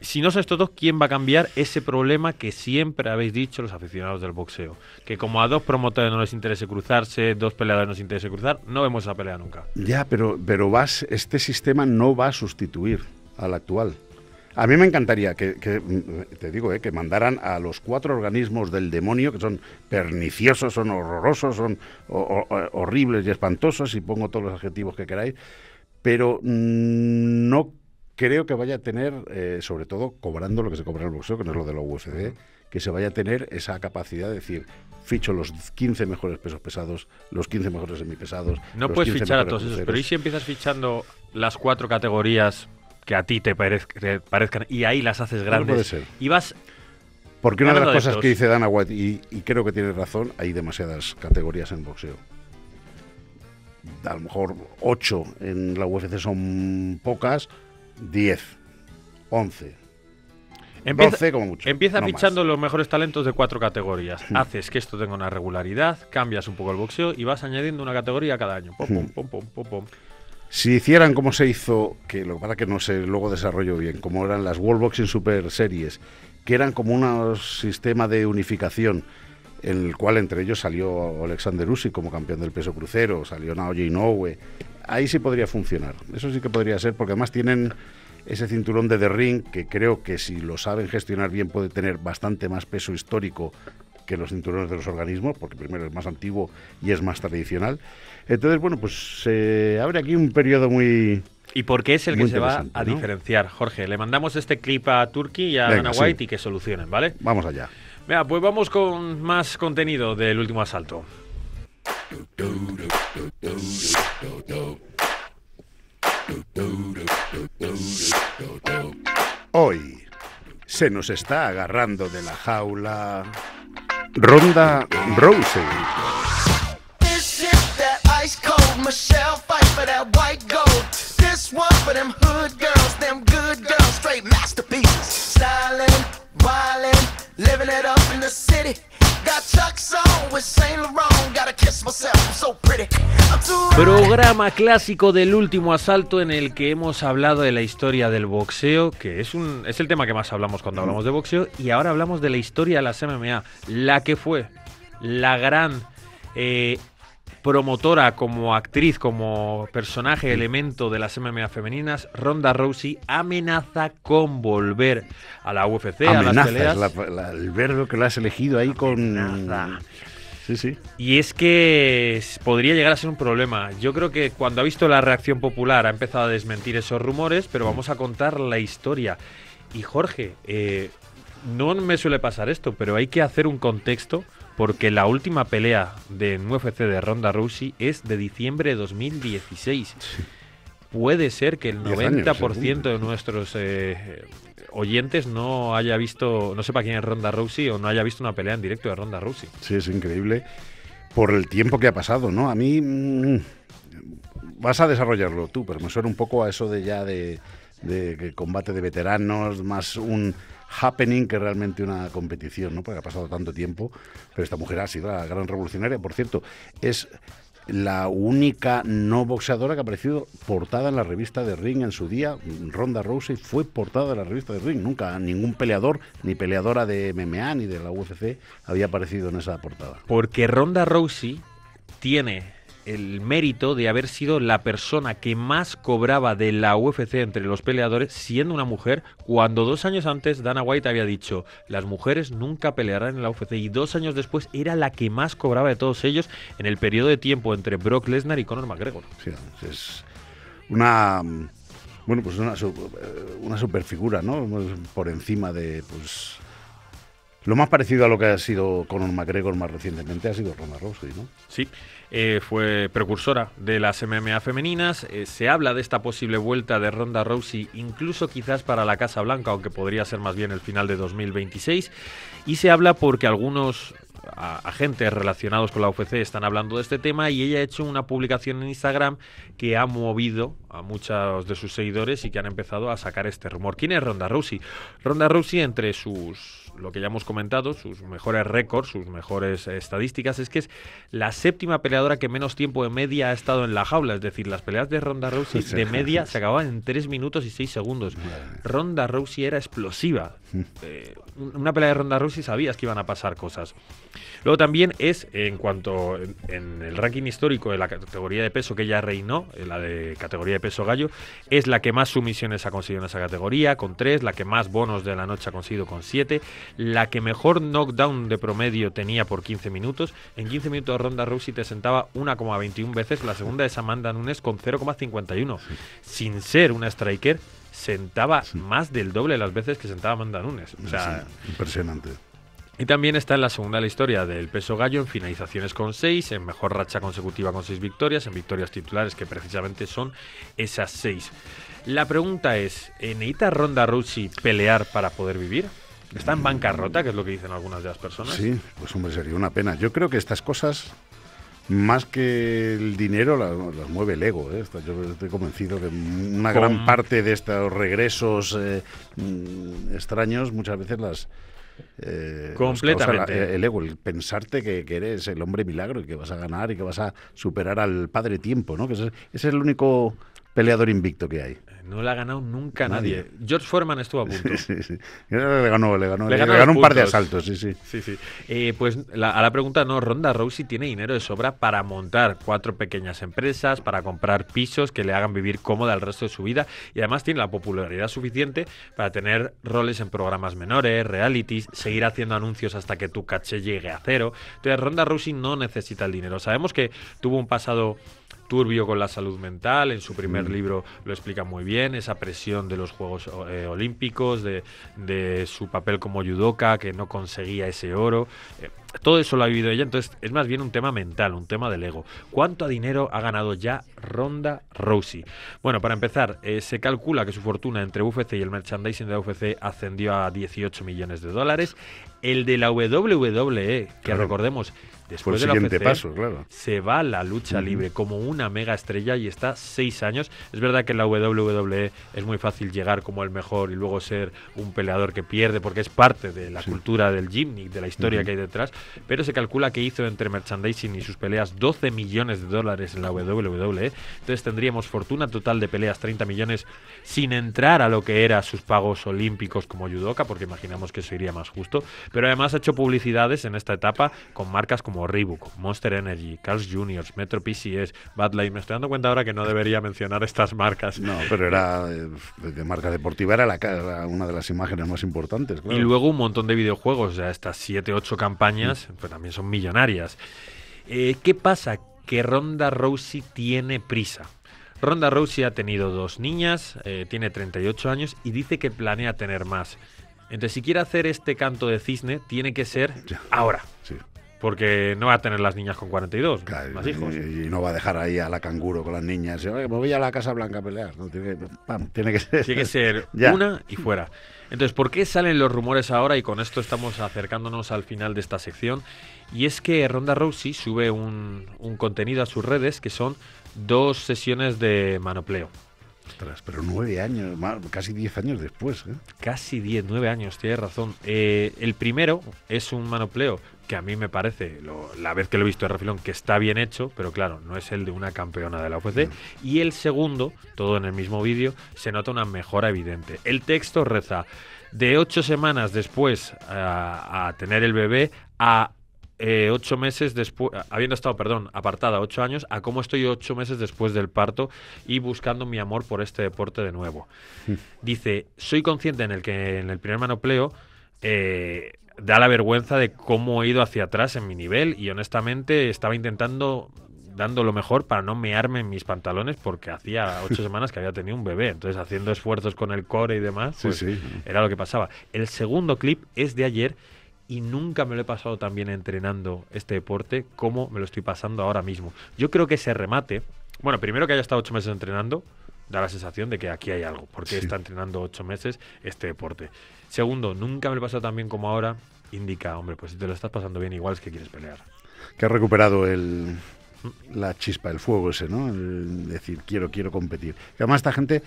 Si no son estos dos, ¿quién va a cambiar ese problema que siempre habéis dicho los aficionados del boxeo? Que como a 2 promotores no les interese cruzarse, 2 peleadores no les interese cruzar, no vemos esa pelea nunca. Ya, pero este sistema no va a sustituir al actual. A mí me encantaría que te digo, que mandaran a los 4 organismos del demonio, que son perniciosos, son horrorosos, son horribles y espantosos, y pongo todos los adjetivos que queráis, pero no creo que vaya a tener, sobre todo cobrando lo que se cobra en el boxeo, que no es lo de la UFC, que se vaya a tener esa capacidad de decir, ficho los 15 mejores pesos pesados, los 15 mejores semipesados. No los puedes 15 fichar a mejores todos esos, cruceros. pero ¿y si empiezas fichando las 4 categorías que a ti te parezcan y ahí las haces grandes? puede ser. Y vas... Porque una de las Hablando de cosas estos. que dice Dana White, y creo que tiene razón, hay demasiadas categorías en boxeo. A lo mejor 8 en la UFC son pocas, 10, 11, 12 como mucho. Empieza no fichando más. los mejores talentos de 4 categorías. Haces que esto tenga una regularidad, cambias un poco el boxeo y vas añadiendo una categoría cada año. Pom, pom, pom, pom, pom, pom. Si hicieran como se hizo, que lo para que no se luego desarrolló bien, como eran las World Boxing Super Series, que eran como un sistema de unificación, en el cual entre ellos salió Alexander Usyk como campeón del peso crucero, salió Naoya Inoue, ahí sí podría funcionar, eso sí que podría ser, porque además tienen ese cinturón de The Ring, que creo que si lo saben gestionar bien puede tener bastante más peso histórico que los cinturones de los organismos, porque primero es más antiguo y es más tradicional. Entonces, bueno, pues se abre aquí un periodo muy... Y porque es el que Muy se va interesante, a ¿no? diferenciar. Jorge, le mandamos este clip a Turki y a Venga, Dana sí. White y que solucionen, ¿vale? Vamos allá. Venga, pues vamos con más contenido del último asalto. Hoy se nos está agarrando de la jaula Ronda Rousey. This shit that ice cold. Michelle fight for that white gold. This one for them hood girls, straight masterpieces. Stylin', wildin', living it up in the city. Got Chuck's on with Saint Laurent. Gotta kiss myself, I'm so pretty. I'm too Programa clásico del último asalto en el que hemos hablado de la historia del boxeo, que es el tema que más hablamos cuando hablamos de boxeo, y ahora hablamos de la historia de las MMA, la que fue la gran promotora como actriz, como personaje, elemento de las MMA femeninas. Ronda Rousey amenaza con volver a la UFC, a las Amenaza, peleas. es el verbo que lo has elegido ahí con... Amenaza. Sí, sí. Y es que podría llegar a ser un problema. Yo creo que cuando ha visto la reacción popular ha empezado a desmentir esos rumores, pero vamos a contar la historia. Y Jorge, no me suele pasar esto, pero hay que hacer un contexto porque la última pelea de UFC de Ronda Rousey es de diciembre de 2016. Puede ser que el 10 años, 90% de nuestros oyentes no haya visto, no sepa quién es Ronda Rousey o no haya visto una pelea en directo de Ronda Rousey. Sí, es increíble por el tiempo que ha pasado, ¿no? A mí vas a desarrollarlo tú, pero me suena un poco a eso de combate de veteranos, más un happening que realmente una competición, ¿no? Porque ha pasado tanto tiempo, pero esta mujer ha sido la gran revolucionaria. Por cierto, es la única no boxeadora que ha aparecido portada en la revista de Ring en su día. Ronda Rousey fue portada de la revista de Ring. Nunca ningún peleador, ni peleadora de MMA, ni de la UFC había aparecido en esa portada. Porque Ronda Rousey tiene el mérito de haber sido la persona que más cobraba de la UFC entre los peleadores, siendo una mujer, cuando 2 años antes Dana White había dicho las mujeres nunca pelearán en la UFC, y 2 años después era la que más cobraba de todos ellos en el periodo de tiempo entre Brock Lesnar y Conor McGregor. Sí, es una... Bueno, pues una superfigura, ¿no? Por encima de... pues lo más parecido a lo que ha sido Conor McGregor más recientemente ha sido Ronda Rousey, ¿no? Sí, fue precursora de las MMA femeninas. Se habla de esta posible vuelta de Ronda Rousey, incluso quizás para la Casa Blanca, aunque podría ser más bien el final de 2026. Y se habla porque algunos agentes relacionados con la UFC están hablando de este tema, y ella ha hecho una publicación en Instagram que ha movido a muchos de sus seguidores y que han empezado a sacar este rumor. ¿Quién es Ronda Rousey? Ronda Rousey, entre lo que ya hemos comentado, sus mejores récords, sus mejores estadísticas, es que es la 7ª peleadora que menos tiempo de media ha estado en la jaula. Es decir, las peleas de Ronda Rousey de media se acababan en 3 minutos y 6 segundos. Ronda Rousey era explosiva. Una pelea de Ronda Rousey sabías que iban a pasar cosas. Luego también es, en cuanto en el ranking histórico de la categoría de peso que ella reinó, la de categoría de peso gallo, es la que más sumisiones ha conseguido en esa categoría, con 3, la que más bonos de la noche ha conseguido, con 7, la que mejor knockdown de promedio tenía por 15 minutos. En 15 minutos Ronda Rousey te sentaba 1,21 veces, la segunda es Amanda Nunes con 0,51. Sin ser una striker, sentaba más del doble de las veces que sentaba Amanda Nunes. O sea, sí, impresionante. Y también está en la segunda de la historia del peso gallo en finalizaciones con 6, en mejor racha consecutiva con 6 victorias, en victorias titulares que precisamente son esas 6. La pregunta es, ¿necesita Ronda Rousey pelear para poder vivir? ¿Está en bancarrota, que es lo que dicen algunas de las personas? Sí, pues hombre, sería una pena. Yo creo que estas cosas, más que el dinero, las mueve el ego. Yo estoy convencido que una gran parte de estos regresos extraños muchas veces las... completamente. El ego, el pensarte que eres el hombre milagro y que vas a ganar y que vas a superar al padre tiempo, ¿no? Que ese es el único peleador invicto que hay. No le ha ganado nunca nadie. George Foreman estuvo a punto. Sí. Le ganó un par de asaltos, sí. Pues a la pregunta no, Ronda Rousey tiene dinero de sobra para montar 4 pequeñas empresas, para comprar pisos que le hagan vivir cómoda el resto de su vida y además tiene la popularidad suficiente para tener roles en programas menores, realities, seguir haciendo anuncios hasta que tu caché llegue a 0. Entonces Ronda Rousey no necesita el dinero. Sabemos que tuvo un pasado turbio con la salud mental, en su primer libro lo explica muy bien, esa presión de los Juegos Olímpicos, de su papel como judoka, que no conseguía ese oro, todo eso lo ha vivido ella, entonces es más bien un tema mental, un tema del ego. ¿Cuánto dinero ha ganado ya Ronda Rousey? Bueno, para empezar, se calcula que su fortuna entre UFC y el merchandising de la UFC ascendió a 18 millones de dólares. El de la WWE, que claro, recordemos, después el de la siguiente UFC, paso, claro, se va a la lucha libre como una mega estrella y está 6 años. Es verdad que en la WWE es muy fácil llegar como el mejor y luego ser un peleador que pierde porque es parte de la cultura del gimmick, de la historia que hay detrás, pero se calcula que hizo entre merchandising y sus peleas 12 millones de dólares en la WWE. Entonces tendríamos fortuna total de peleas 30 millones sin entrar a lo que era sus pagos olímpicos como judoka, porque imaginamos que eso iría más justo, pero además ha hecho publicidades en esta etapa con marcas como Reebok, Monster Energy, Carl's Jr., Metro PCS, Bud Light. Me estoy dando cuenta ahora que no debería mencionar estas marcas. No, pero era de marca deportiva, era una de las imágenes más importantes. Claro. Y luego un montón de videojuegos, o sea, estas 7-8 campañas, pues también son millonarias. ¿Qué pasa? Que Ronda Rousey tiene prisa. Ronda Rousey ha tenido 2 niñas, tiene 38 años y dice que planea tener más. Entonces, si quiere hacer este canto de cisne, tiene que ser ahora. Sí. Porque no va a tener las niñas con 42, claro, más hijos. Y no va a dejar ahí a la canguro con las niñas. Me voy a la Casa Blanca a pelear. No, tiene que ser una y fuera. Entonces, ¿por qué salen los rumores ahora? Y con esto estamos acercándonos al final de esta sección. Y es que Ronda Rousey sube un contenido a sus redes que son 2 sesiones de manopleo. Ostras, pero 9 años, casi 10 años después. Casi 9 años, tienes razón. El primero es un manopleo que a mí me parece, la vez que lo he visto de refilón, que está bien hecho, pero claro, no es el de una campeona de la UFC. Y el segundo, todo en el mismo vídeo, se nota una mejora evidente. El texto reza, de 8 semanas después a tener el bebé, a 8 meses después, habiendo estado, apartada 8 años, a cómo estoy 8 meses después del parto y buscando mi amor por este deporte de nuevo. Dice, soy consciente en el primer manopleo da la vergüenza de cómo he ido hacia atrás en mi nivel y honestamente estaba intentando dando lo mejor para no mearme en mis pantalones porque hacía 8 semanas que había tenido un bebé, entonces haciendo esfuerzos con el core y demás, pues era lo que pasaba. El segundo clip es de ayer y nunca me lo he pasado tan bien entrenando este deporte como me lo estoy pasando ahora mismo. Yo creo que ese remate, bueno, primero que haya estado 8 meses entrenando, da la sensación de que aquí hay algo, porque está entrenando 8 meses este deporte. Segundo, nunca me lo he pasado tan bien como ahora, indica, hombre, pues si te lo estás pasando bien, igual es que quieres pelear. Que has recuperado la chispa, el fuego ese, ¿no? El decir, quiero competir. Y además esta gente...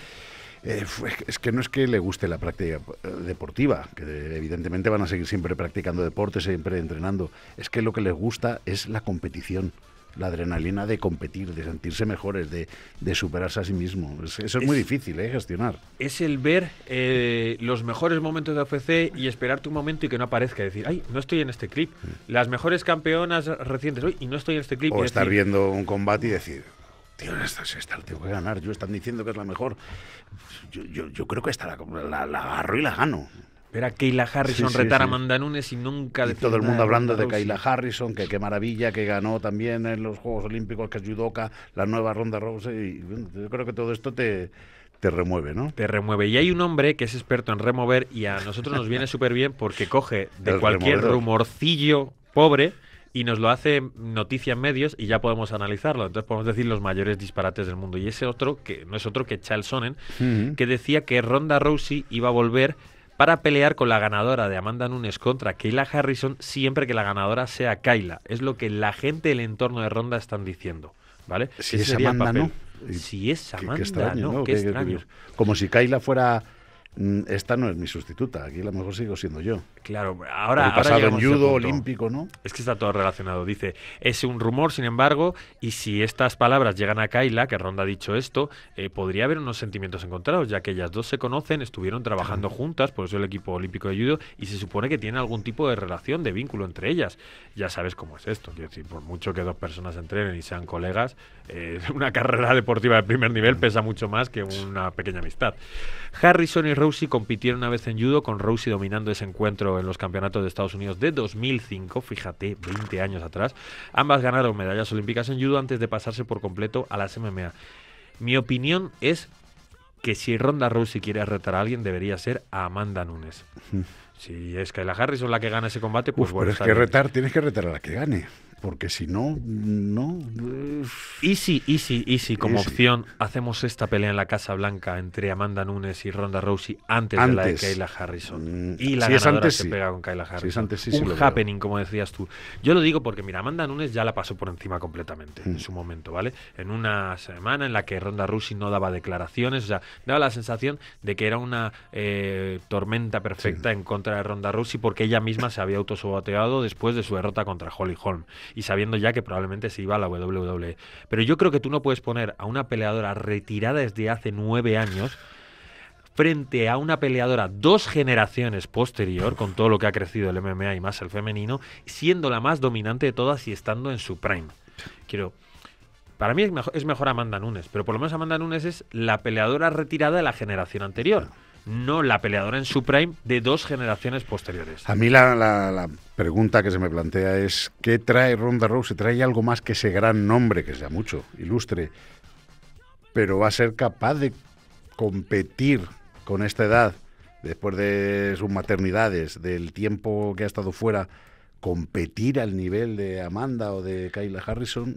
es que no es que le guste la práctica deportiva, que evidentemente van a seguir siempre practicando deporte, siempre entrenando. Es que lo que les gusta es la competición, la adrenalina de competir, de sentirse mejores, de superarse a sí mismo. Eso es muy difícil, gestionar. Es el ver los mejores momentos de UFC y esperar tu momento y que no aparezca. Decir, ay, no estoy en este clip. Las mejores campeonas recientes hoy y no estoy en este clip. O estar viendo un combate y decir... Tío, esta tengo que ganar. Yo están diciendo que es la mejor. Yo creo que esta la agarro y la gano. Era Kayla Harrison retar a Amanda Nunes y nunca... Y todo el mundo hablando de Kayla Harrison, que qué maravilla, que ganó también en los Juegos Olímpicos, que es judoka, la nueva Ronda Rousey. Y yo creo que todo esto te te remueve, ¿no? Te remueve. Y hay un hombre que es experto en remover y a nosotros nos viene súper bien porque coge de El cualquier removedor. rumorcillo pobre y nos lo hace noticia en medios y ya podemos analizarlo. Entonces podemos decir los mayores disparates del mundo. Y ese otro, que no es otro que Chael Sonnen, que decía que Ronda Rousey iba a volver para pelear con la ganadora de Amanda Nunes contra Kayla Harrison siempre que la ganadora sea Kayla. Es lo que la gente del entorno de Ronda están diciendo, ¿vale? Si Ese es sería el Amanda, papel. ¿no? Si es Qué Amanda, extraño, ¿no? ¿no? Qué extraño. Como si Kayla fuera... Esta no es mi sustituta, aquí a lo mejor sigo siendo yo. Claro, Por ahora el pasado en llegamos a ese judo punto. olímpico, ¿no? Es que está todo relacionado. Dice, es un rumor, sin embargo, y si estas palabras llegan a Kayla, que Ronda ha dicho esto, podría haber unos sentimientos encontrados, ya que ellas dos se conocen, estuvieron trabajando juntas, por eso el equipo olímpico de judo, y se supone que tienen algún tipo de relación, de vínculo entre ellas. Ya sabes cómo es esto, quiero decir, por mucho que dos personas entrenen y sean colegas, una carrera deportiva de primer nivel pesa mucho más que una pequeña amistad. Harrison y Rousey compitieron una vez en judo, con Rousey dominando ese encuentro en los campeonatos de Estados Unidos de 2005, fíjate, 20 años atrás. Ambas ganaron medallas olímpicas en judo antes de pasarse por completo a las MMA. Mi opinión es que si Ronda Rousey quiere retar a alguien, debería ser a Amanda Nunes. Si es Kayla Harrison la que gana ese combate, pues bueno, pero es está que bien. tienes que retar a la que gane. Porque si no, no. Y si como Easy. opción hacemos esta pelea en la Casa Blanca entre Amanda Nunes y Ronda Rousey antes de la de Antes. Kayla Harrison. Y la Si es ganadora antes, se sí. pega con Kayla Harrison. Si es antes, sí, sí Un lo veo. happening, como decías tú. Yo lo digo porque, mira, Amanda Nunes ya la pasó por encima completamente en su momento, ¿vale? En una semana en la que Ronda Rousey no daba declaraciones, o sea, daba la sensación de que era una tormenta perfecta en contra de Ronda Rousey porque ella misma se había autosaboteado después de su derrota contra Holly Holm y sabiendo ya que probablemente se iba a la WWE. Pero yo creo que tú no puedes poner a una peleadora retirada desde hace 9 años frente a una peleadora 2 generaciones posterior, con todo lo que ha crecido el MMA y más el femenino, siendo la más dominante de todas y estando en su prime. Para mí es mejor Amanda Nunes, pero por lo menos Amanda Nunes es la peleadora retirada de la generación anterior, no la peleadora en su prime de 2 generaciones posteriores. A mí la pregunta que se me plantea es, ¿qué trae Ronda Rousey? ¿Trae algo más que ese gran nombre, que sea mucho, ilustre, pero va a ser capaz de competir con esta edad, después de sus maternidades, del tiempo que ha estado fuera, competir al nivel de Amanda o de Kayla Harrison?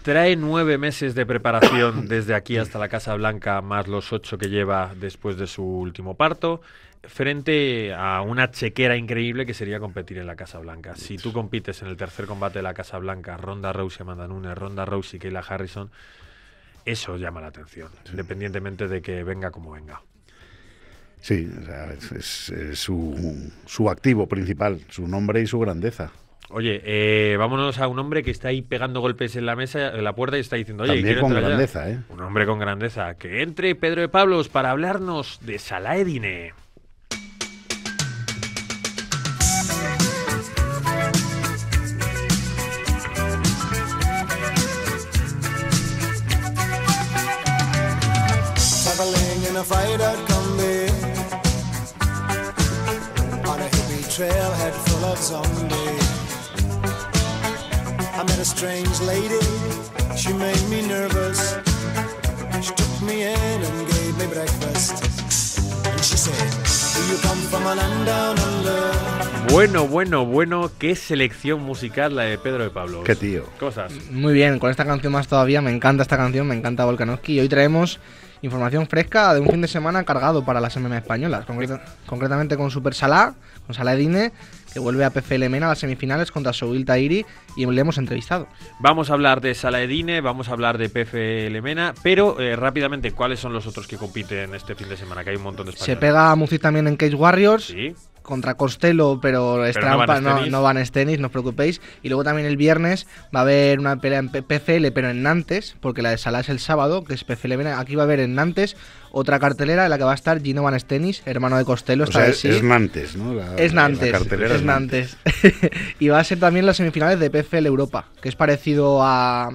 Trae 9 meses de preparación desde aquí hasta la Casa Blanca, más los 8 que lleva después de su último parto, frente a una chequera increíble que sería competir en la Casa Blanca. Si tú compites en el tercer combate de la Casa Blanca, Ronda Rousey, Amanda Nunes, Ronda Rousey, Kayla Harrison, eso llama la atención, independientemente de que venga como venga. Sí, o sea, es su activo principal, su nombre y su grandeza. Oye, vámonos a un hombre que está ahí pegando golpes en la mesa, en la puerta y está diciendo, oye, También quiero con entrar ya. grandeza, ¿eh? Un hombre con grandeza. Que entre Pedro de Pablos para hablarnos de Salah Eddine. Traveling in a fighter combi on a hippie trailhead full of zombies. I met a strange lady, she made me nervous. She took me in and gave me breakfast. And she said, do you come from a land down under? Bueno, qué selección musical la de Pedro de Pablos. Qué tío. Cosas. Muy bien, con esta canción más todavía, me encanta esta canción, me encanta Volkanovski y hoy traemos información fresca de un fin de semana cargado para las MMA españolas, concretamente con Super Salah, con Salah Eddine, que vuelve a PFL MENA a las semifinales contra Souil Tahiri y le hemos entrevistado. Vamos a hablar de Salah Eddine, vamos a hablar de PFL MENA, pero rápidamente, ¿cuáles son los otros que compiten este fin de semana? Que hay un montón de españoles. Se pega a Muzic también en Cage Warriors. Sí. Contra Costello, pero es trampa, no van Stennis, no os preocupéis. Y luego también el viernes va a haber una pelea en PFL, pero en Nantes, porque la de Salah es el sábado, que es PFL MENA. Aquí va a haber en Nantes otra cartelera en la que va a estar Gino Van Stennis, hermano de Costello. O sea, es Nantes, ¿no? Es Nantes, la cartelera es Nantes. Y va a ser también las semifinales de PFL Europa, que es parecido a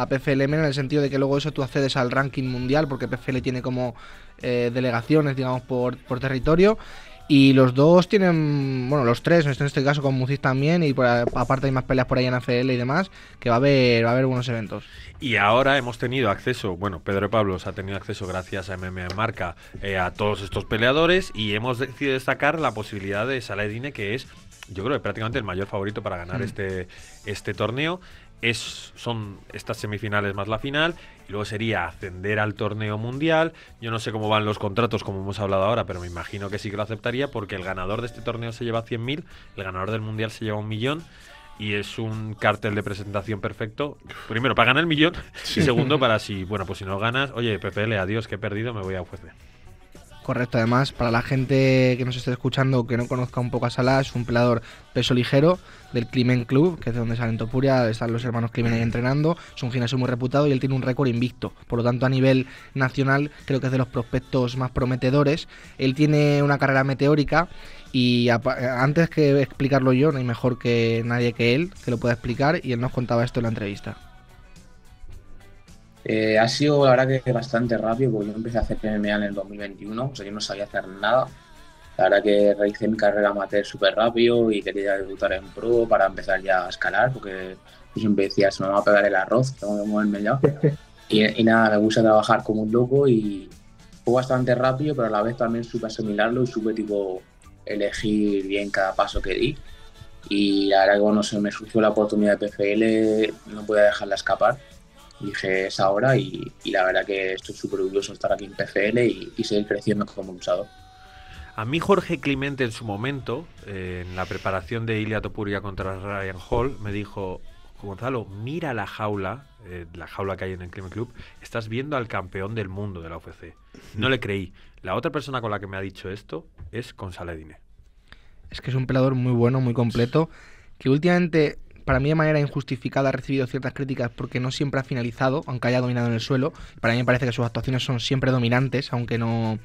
PFL MENA en el sentido de que luego eso tú accedes al ranking mundial, porque PFL tiene como delegaciones, digamos, por territorio. Y los dos tienen, bueno, los tres, en este caso con Mucic también, y aparte hay más peleas por ahí en ACL y demás, que va a haber buenos eventos. Y ahora hemos tenido acceso, bueno, Pedro Pablos ha tenido acceso gracias a MMA en Marca a todos estos peleadores, y hemos decidido destacar la posibilidad de Salah Eddine, que es, yo creo que prácticamente el mayor favorito para ganar este torneo. Son estas semifinales más la final, y luego sería ascender al torneo mundial. Yo no sé cómo van los contratos, como hemos hablado ahora, pero me imagino que sí que lo aceptaría, porque el ganador de este torneo se lleva 100.000, el ganador del mundial se lleva 1 millón, y es un cartel de presentación perfecto. Primero, para ganar el millón, y segundo, para si no ganas, oye, PFL, adiós, que he perdido, me voy a UFC. Correcto, además, para la gente que nos esté escuchando que no conozca un poco a Salah, es un peleador peso ligero del Climent Club, que es de donde sale en Topuria, están los hermanos Climent ahí entrenando, es un gimnasio muy reputado y él tiene un récord invicto, por lo tanto a nivel nacional creo que es de los prospectos más prometedores. Él tiene una carrera meteórica y antes que explicarlo yo, no hay mejor que nadie que él que lo pueda explicar, y él nos contaba esto en la entrevista. Ha sido la verdad que bastante rápido, porque yo empecé a hacer MMA en el 2021, o sea, yo no sabía hacer nada. La verdad que realicé mi carrera amateur súper rápido y quería debutar en pro para empezar ya a escalar, porque yo siempre decía, se me va a pegar el arroz, tengo que moverme ya. Y nada, me gusta trabajar como un loco y fue bastante rápido, pero a la vez también supe asimilarlo y supe tipo elegir bien cada paso que di. Y la verdad que cuando se me surgió la oportunidad de PFL no podía dejarla escapar. Dije, es ahora, y la verdad que estoy súper orgulloso de estar aquí en PFL y seguir creciendo como luchador. A mí Jorge Clemente en su momento, en la preparación de Ilia Topuria contra Ryan Hall, me dijo: Gonzalo, mira la jaula que hay en el Climent Club, estás viendo al campeón del mundo de la UFC. No le creí. La otra persona con la que me ha dicho esto es con Salah Eddine. Es que es un peleador muy bueno, muy completo, que últimamente, para mí de manera injustificada, ha recibido ciertas críticas porque no siempre ha finalizado, aunque haya dominado en el suelo. Para mí me parece que sus actuaciones son siempre dominantes, aunque no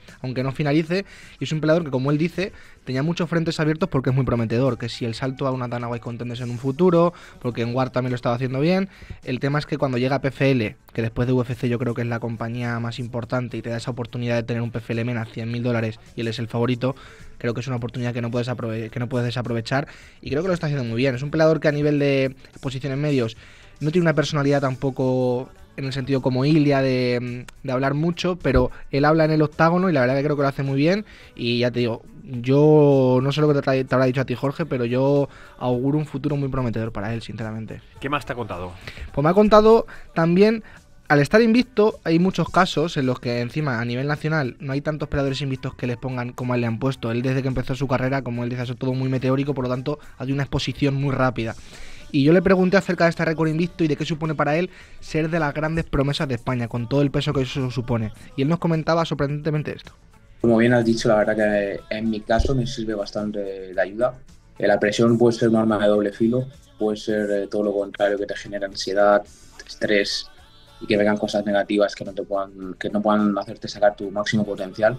finalice. Y es un peleador que, como él dice, tenía muchos frentes abiertos porque es muy prometedor, que si el salto a una Dana White Contenders en un futuro, porque en War también lo estaba haciendo bien. El tema es que cuando llega a PFL, que después de UFC yo creo que es la compañía más importante y te da esa oportunidad de tener un PFL MENA $100.000 y él es el favorito, creo que es una oportunidad que no puedes desaprovechar, y creo que lo está haciendo muy bien. Es un peleador que a nivel de posiciones medios no tiene una personalidad tampoco en el sentido como Ilia de hablar mucho, pero él habla en el octágono y la verdad que creo que lo hace muy bien. Y ya te digo, yo no sé lo que te habrá dicho a ti, Jorge, pero yo auguro un futuro muy prometedor para él, sinceramente. ¿Qué más te ha contado? Pues me ha contado también, al estar invicto, hay muchos casos en los que encima a nivel nacional no hay tantos peleadores invictos que les pongan como a él le han puesto. Él, desde que empezó su carrera, como él dice, ha sido todo muy meteórico, por lo tanto hay una exposición muy rápida. Y yo le pregunté acerca de este récord invicto y de qué supone para él ser de las grandes promesas de España, con todo el peso que eso supone. Y él nos comentaba sorprendentemente esto. Como bien has dicho, la verdad que en mi caso me sirve bastante de ayuda. La presión puede ser un arma de doble filo, puede ser todo lo contrario, que te genera ansiedad, estrés y que vengan cosas negativas que no puedan hacerte sacar tu máximo potencial.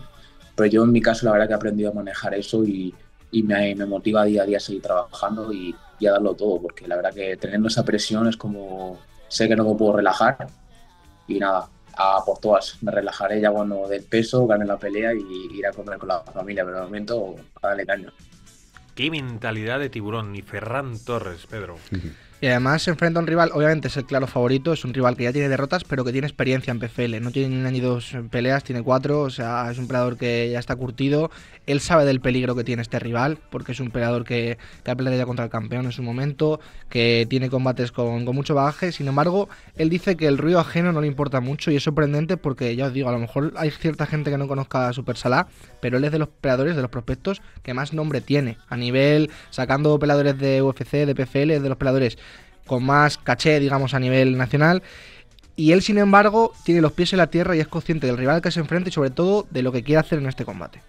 Pero yo en mi caso la verdad que he aprendido a manejar eso y me motiva día a día a seguir trabajando y a darlo todo, porque la verdad que teniendo esa presión es como, sé que no me puedo relajar y nada, a por todas. Me relajaré ya cuando dé el peso, gane la pelea y ir a comer con la familia, pero de momento a darle caña. Qué mentalidad de tiburón, ni Ferran Torres, Pedro. Y además se enfrenta a un rival, obviamente es el claro favorito, es un rival que ya tiene derrotas, pero que tiene experiencia en PFL. No tiene ni una ni dos peleas, tiene 4, o sea, es un peleador que ya está curtido. Él sabe del peligro que tiene este rival, porque es un peleador que ha peleado ya contra el campeón en su momento, que tiene combates con mucho bagaje. Sin embargo, él dice que el ruido ajeno no le importa mucho, y es sorprendente porque, ya os digo, a lo mejor hay cierta gente que no conozca a Super Salah, pero él es de los peleadores, de los prospectos que más nombre tiene. A nivel, sacando peleadores de UFC, de PFL, es de los peleadores con más caché, digamos, a nivel nacional. Y él, sin embargo, tiene los pies en la tierra y es consciente del rival que se enfrenta y sobre todo de lo que quiere hacer en este combate.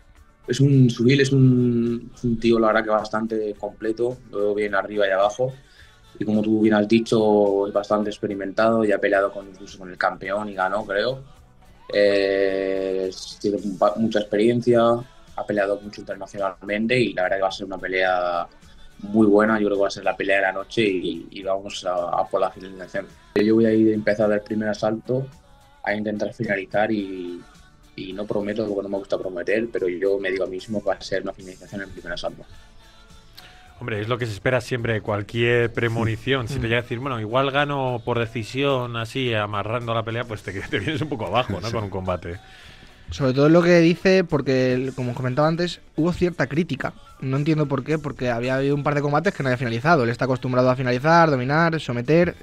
Es un subil, es un tío, la verdad, que bastante completo, lo veo bien arriba y abajo. Y como tú bien has dicho, es bastante experimentado, ya ha peleado incluso con el campeón y ganó, creo. Tiene mucha experiencia, ha peleado mucho internacionalmente y la verdad que va a ser una pelea muy buena. Yo creo que va a ser la pelea de la noche y vamos a por la finalización. Yo voy a ir a empezar del primer asalto a intentar finalizar y y no prometo porque no me gusta prometer, pero yo me digo a mí mismo que va a ser una finalización en primer asalto. Hombre, es lo que se espera siempre de cualquier premonición. Si te llega a decir, bueno, igual gano por decisión, así, amarrando la pelea, pues te vienes un poco abajo, ¿no? Sí. Con un combate. Sobre todo lo que dice, porque, como comentaba antes, hubo cierta crítica. No entiendo por qué, porque había habido un par de combates que no había finalizado. Él está acostumbrado a finalizar, dominar, someter,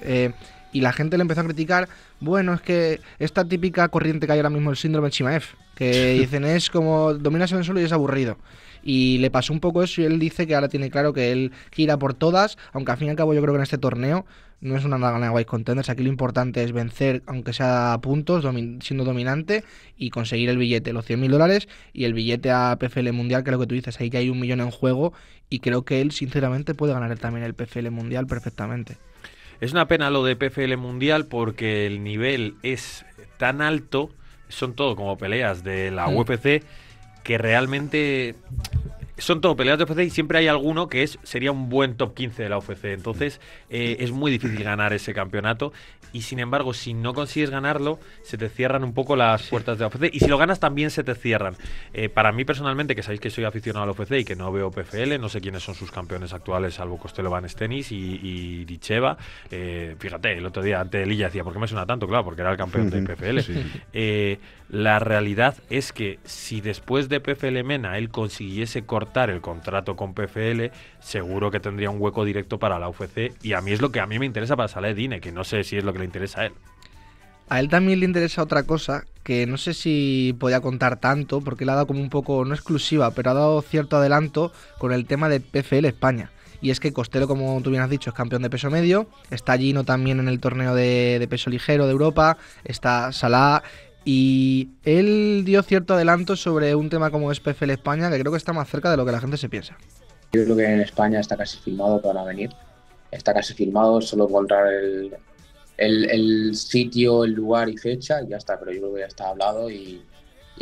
y la gente le empezó a criticar. Bueno, es que esta típica corriente que hay ahora mismo, el síndrome de Chimaev, que dicen es como dominas en el suelo y es aburrido. Y le pasó un poco eso y él dice que ahora tiene claro que él quiere ir a por todas, aunque al fin y al cabo yo creo que en este torneo no es una gana de White Contenders. Aquí lo importante es vencer, aunque sea a puntos, siendo dominante y conseguir el billete, los $100.000 y el billete a PFL Mundial, que es lo que tú dices, ahí ya hay 1 millón en juego y creo que él sinceramente puede ganar también el PFL Mundial perfectamente. Es una pena lo de PFL Mundial porque el nivel es tan alto, son todo como peleas de la UFC, que realmente son todo peleas de UFC y siempre hay alguno que sería un buen top 15 de la UFC. Entonces es muy difícil ganar ese campeonato y sin embargo si no consigues ganarlo se te cierran un poco las puertas de la UFC y si lo ganas también se te cierran. Para mí personalmente, que sabéis que soy aficionado a la UFC y que no veo PFL, no sé quiénes son sus campeones actuales salvo Costello Van Stenis y Dicheva. Fíjate, el otro día ante Lilla decía, ¿por qué me suena tanto? Claro, porque era el campeón de PFL. Sí. La realidad es que si después de PFL MENA él consiguiese cortar el contrato con PFL, seguro que tendría un hueco directo para la UFC y a mí es lo que a mí me interesa para Saladine, que no sé si es lo que le interesa a él. A él también le interesa otra cosa, que no sé si podía contar tanto, porque le ha dado como un poco, no exclusiva, pero ha dado cierto adelanto con el tema de PFL España. Y es que Costello, como tú bien has dicho, es campeón de peso medio, está Gino también en el torneo de peso ligero de Europa, está Salah. Y él dio cierto adelanto sobre un tema como es PFL España, que creo que está más cerca de lo que la gente se piensa. Yo creo que en España está casi filmado que van a venir. Está casi filmado, solo encontrar el sitio, el lugar y fecha y ya está. Pero yo creo que ya está hablado y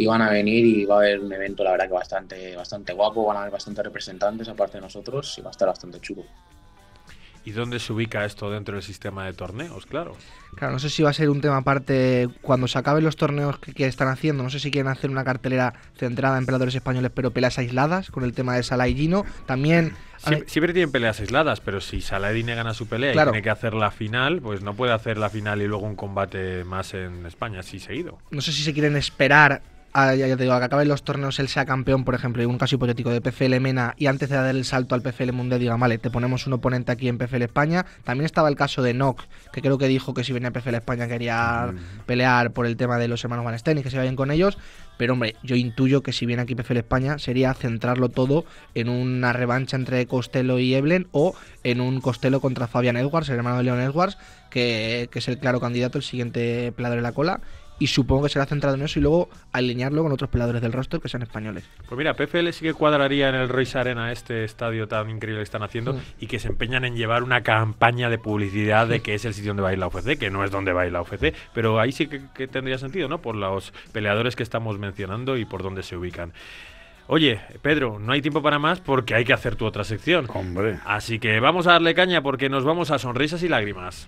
van a venir y va a haber un evento, la verdad, que bastante guapo. Van a haber bastantes representantes aparte de nosotros y va a estar bastante chulo. ¿Y dónde se ubica esto dentro del sistema de torneos? Claro, no sé si va a ser un tema aparte cuando se acaben los torneos que están haciendo. No sé si quieren hacer una cartelera centrada en peleadores españoles, pero peleas aisladas, con el tema de Salah y Gino. También... Siempre tienen peleas aisladas, pero si Saladine gana su pelea y tiene que hacer la final, pues no puede hacer la final y luego un combate más en España, así seguido. No sé si se quieren esperar ya te digo, a que acaben los torneos, él sea campeón, por ejemplo, en un caso hipotético de PFL MENA, y antes de dar el salto al PFL Mundial diga, vale, te ponemos un oponente aquí en PFL España. También estaba el caso de Nock, que creo que dijo que si venía a PFL España quería pelear por el tema de los hermanos Van Steen y que se vayan con ellos. Pero hombre, yo intuyo que si viene aquí PFL España sería centrarlo todo en una revancha entre Costello y Eblen o en un Costello contra Fabian Edwards, el hermano de Leon Edwards, que es el claro candidato, el siguiente peleador en la cola. Y supongo que será centrado en eso y luego alinearlo con otros peleadores del roster que sean españoles. Pues mira, PFL sí que cuadraría en el Royce Arena, este estadio tan increíble que están haciendo, y que se empeñan en llevar una campaña de publicidad de que es el sitio donde va a ir la UFC, que no es donde va a ir la UFC, pero ahí sí que tendría sentido, ¿no? Por los peleadores que estamos mencionando y por dónde se ubican. Oye, Pedro, no hay tiempo para más porque hay que hacer tu otra sección. Hombre. Así que vamos a darle caña porque nos vamos a sonrisas y lágrimas.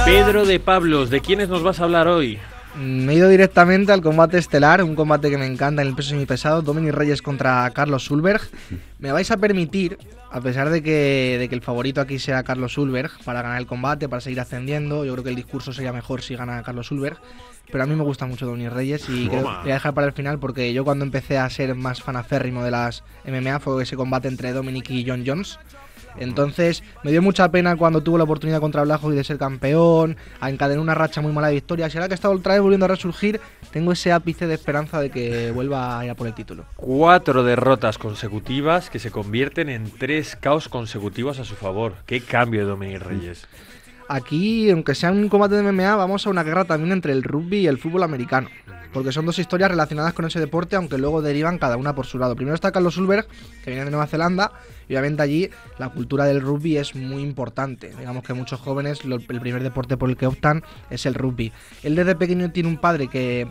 Pedro de Pablos, ¿de quiénes nos vas a hablar hoy? Me he ido directamente al combate estelar, un combate que me encanta en el peso semipesado, Dominic Reyes contra Carlos Ulberg. Me vais a permitir, a pesar de que el favorito aquí sea Carlos Ulberg, para ganar el combate, para seguir ascendiendo, yo creo que el discurso sería mejor si gana Carlos Ulberg, pero a mí me gusta mucho Dominic Reyes y creo que voy a dejar para el final porque yo cuando empecé a ser más fanaférrimo de las MMA fue ese combate entre Dominic y John Jones. Entonces me dio mucha pena cuando tuvo la oportunidad contra Blachowicz de ser campeón, a encadenar una racha muy mala de victorias, y ahora que está otra vez volviendo a resurgir, tengo ese ápice de esperanza de que vuelva a ir a por el título. 4 derrotas consecutivas que se convierten en 3 KOs consecutivos a su favor. Qué cambio de Dominic Reyes. Aquí, aunque sea un combate de MMA, vamos a una guerra también entre el rugby y el fútbol americano, porque son dos historias relacionadas con ese deporte, aunque luego derivan cada una por su lado. Primero está Carlos Ulberg, que viene de Nueva Zelanda, y obviamente allí la cultura del rugby es muy importante. Digamos que muchos jóvenes, el primer deporte por el que optan es el rugby. Él desde pequeño tiene un padre que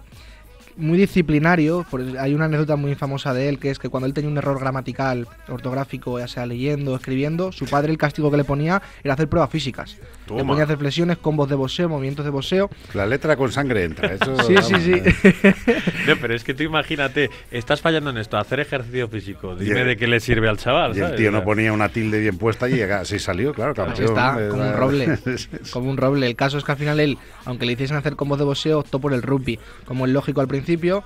muy disciplinario. Hay una anécdota muy famosa de él, que es que cuando él tenía un error gramatical, ortográfico, ya sea leyendo o escribiendo, su padre el castigo que le ponía era hacer pruebas físicas. Le ponía a hacer flexiones, combos de boxeo, movimientos de boxeo. La letra con sangre entra. Eso, sí. No, pero es que tú imagínate, estás fallando en esto, hacer ejercicio físico. Dime de qué le sirve al chaval, y el tío no ponía una tilde bien puesta y así salió, claro. Así está, como un roble. Como un roble. El caso es que al final él, aunque le hiciesen hacer combos de boxeo, optó por el rugby, como es lógico al principio,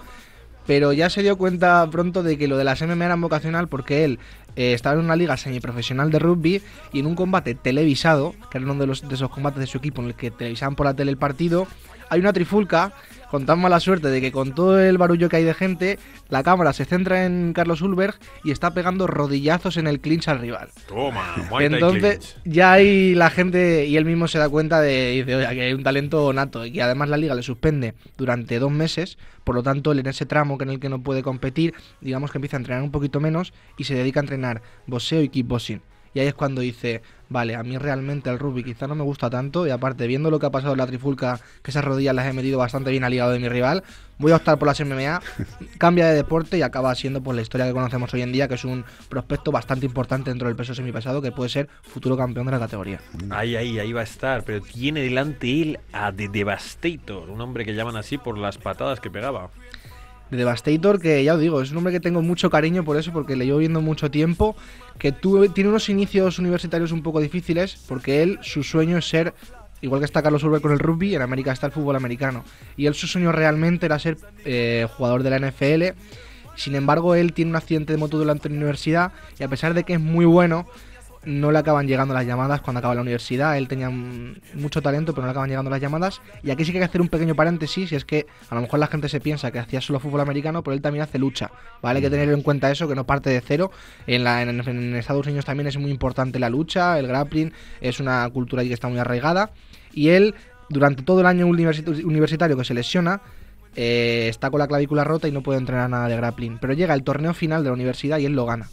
pero ya se dio cuenta pronto de que lo de las MMA era vocacional, porque él estaba en una liga semiprofesional de rugby y en un combate televisado, que era uno de esos combates de su equipo en el que televisaban por la tele el partido, hay una trifulca con tan mala suerte de que con todo el barullo que hay de gente, la cámara se centra en Carlos Ulberg y está pegando rodillazos en el clinch al rival. Toma, entonces ya ahí la gente y él mismo se da cuenta dice, oye, que hay un talento nato y que además la liga le suspende durante 2 meses, por lo tanto él en ese tramo en el que no puede competir, digamos que empieza a entrenar un poquito menos y se dedica a entrenar boxeo y kickboxing. Y ahí es cuando dice, vale, a mí realmente el rugby quizá no me gusta tanto, y aparte, viendo lo que ha pasado en la trifulca, que esas rodillas las he metido bastante bien al hígado de mi rival, voy a optar por las MMA, cambia de deporte y acaba siendo pues la historia que conocemos hoy en día, que es un prospecto bastante importante dentro del peso semipesado, que puede ser futuro campeón de la categoría. Ahí va a estar, pero tiene delante él a The Devastator, un hombre que llaman así por las patadas que pegaba. De Devastator, que ya os digo, es un hombre que tengo mucho cariño por eso, porque le llevo viendo mucho tiempo, que tiene unos inicios universitarios un poco difíciles, porque su sueño es ser, igual que está Carlos Ulberg con el rugby, en América está el fútbol americano, y su sueño realmente era ser jugador de la NFL. Sin embargo, él tiene un accidente de moto durante la universidad, y a pesar de que es muy bueno, no le acaban llegando las llamadas cuando acaba la universidad. Él tenía mucho talento, pero no le acaban llegando las llamadas. Y aquí sí que hay que hacer un pequeño paréntesis, y es que a lo mejor la gente se piensa que hacía solo fútbol americano, pero él también hace lucha, ¿vale? Hay que tener en cuenta eso, que no parte de cero. En Estados Unidos también es muy importante la lucha, el grappling, es una cultura allí que está muy arraigada. Y él, durante todo el año universitario que se lesiona, está con la clavícula rota y no puede entrenar nada de grappling. Pero llega el torneo final de la universidad y él lo gana.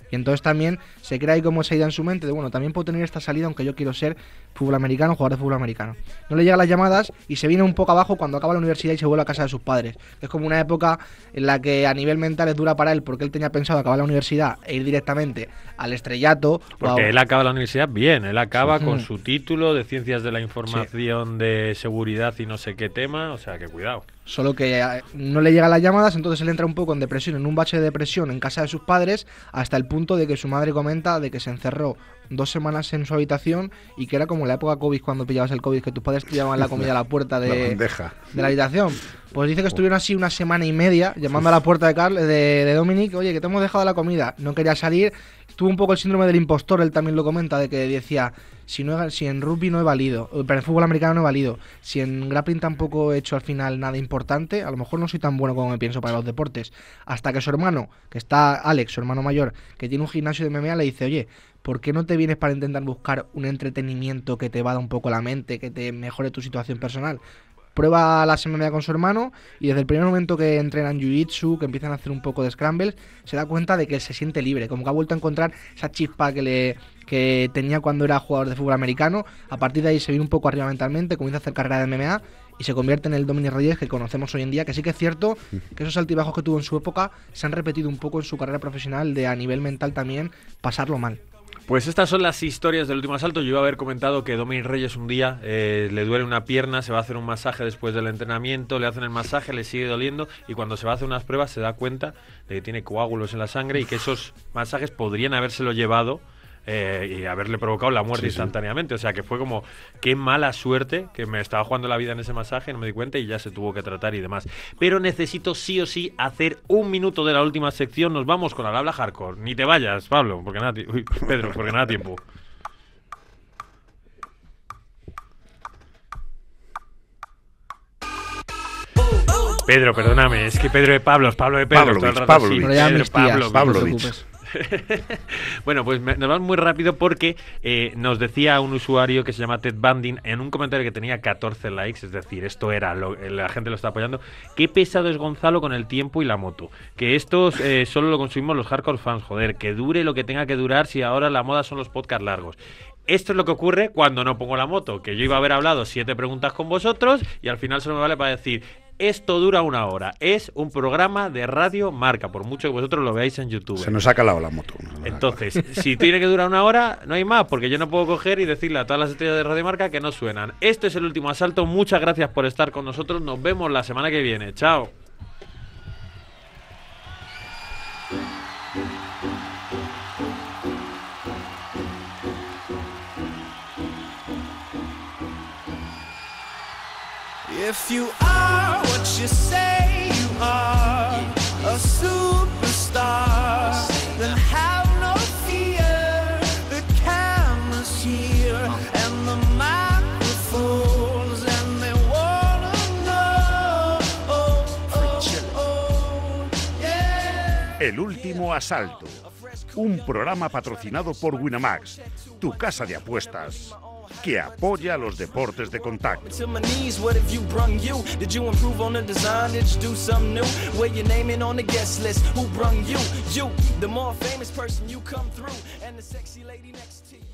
Y entonces también se crea ahí como esa idea en su mente de, bueno, también puedo tener esta salida aunque yo quiero ser fútbol americano, jugador de fútbol americano. No le llegan las llamadas y se viene un poco abajo cuando acaba la universidad y se vuelve a casa de sus padres. Es como una época en la que a nivel mental es dura para él, porque él tenía pensado acabar la universidad e ir directamente al estrellato. Porque él acaba la universidad bien, él acaba con su título de Ciencias de la Información, de Seguridad y no sé qué tema, o sea que cuidado. Solo que no le llegan las llamadas, entonces él entra un poco en depresión, en un bache de depresión en casa de sus padres, hasta el punto de que su madre comenta de que se encerró 2 semanas en su habitación y que era como la época COVID, cuando pillabas el COVID, que tus padres te llevaban la comida a la puerta de la habitación. Pues dice que estuvieron así 1 semana y media llamando a la puerta de Dominic, oye, que te hemos dejado la comida. No quería salir. Tuvo un poco el síndrome del impostor, él también lo comenta, de que decía, si en rugby no he valido, pero en fútbol americano no he valido, si en grappling tampoco he hecho al final nada importante, a lo mejor no soy tan bueno como me pienso para los deportes. Hasta que su hermano, que está Alex, su hermano mayor, que tiene un gimnasio de MMA, le dice, oye, ¿por qué no te vienes para intentar buscar un entretenimiento que te vada un poco la mente, que te mejore tu situación personal? Prueba las MMA con su hermano y desde el primer momento que entrenan jiu-jitsu, que empiezan a hacer un poco de scrambles, se da cuenta de que él se siente libre, como que ha vuelto a encontrar esa chispa que tenía cuando era jugador de fútbol americano. A partir de ahí se viene un poco arriba mentalmente, comienza a hacer carrera de MMA y se convierte en el Dominic Reyes que conocemos hoy en día, que sí que es cierto que esos altibajos que tuvo en su época se han repetido un poco en su carrera profesional, de a nivel mental también pasarlo mal. Pues estas son las historias del último asalto. Yo iba a haber comentado que Dominic Reyes un día le duele una pierna, se va a hacer un masaje después del entrenamiento, le hacen el masaje, le sigue doliendo y cuando se va a hacer unas pruebas se da cuenta de que tiene coágulos en la sangre y que esos masajes podrían habérselo llevado y haberle provocado la muerte instantáneamente. O sea que fue como, qué mala suerte, que me estaba jugando la vida en ese masaje, no me di cuenta y ya se tuvo que tratar y demás. Pero necesito sí o sí hacer 1 minuto de la última sección. Nos vamos con el habla hardcore. Ni te vayas, Pablo, porque nada, Pedro, porque nada tiempo. Pedro, perdóname, es que Pedro de Pablos, Pablo de Pedro. Pavlovich. Bueno, pues nos vamos muy rápido porque nos decía un usuario que se llama Ted Banding en un comentario que tenía 14 likes, es decir, esto era, la gente lo está apoyando. Qué pesado es Gonzalo con el tiempo y la moto. Que esto solo lo consumimos los hardcore fans, joder, que dure lo que tenga que durar si ahora la moda son los podcasts largos. Esto es lo que ocurre cuando no pongo la moto, que yo iba a haber hablado 7 preguntas con vosotros y al final solo me vale para decir... esto dura 1 hora. Es un programa de Radio Marca, por mucho que vosotros lo veáis en YouTube. Se nos ha calado la moto. Entonces, si tiene que durar 1 hora, no hay más, porque yo no puedo coger y decirle a todas las estrellas de Radio Marca que no suenan. Esto es El Último Asalto. Muchas gracias por estar con nosotros. Nos vemos la semana que viene. Chao. If you are what you say you are, a superstar, then have no fear. The camera's here and the microphones, and they wanna know. Yeah. El Último Asalto, un programa patrocinado por Winamax, tu casa de apuestas, que apoya los deportes de contacto. To my knees, what have you brung you? Did you improve on the design? Did you do something new? Where your name in on the guest list? Who brung you? You, the more famous person you come through, and the sexy lady next to you.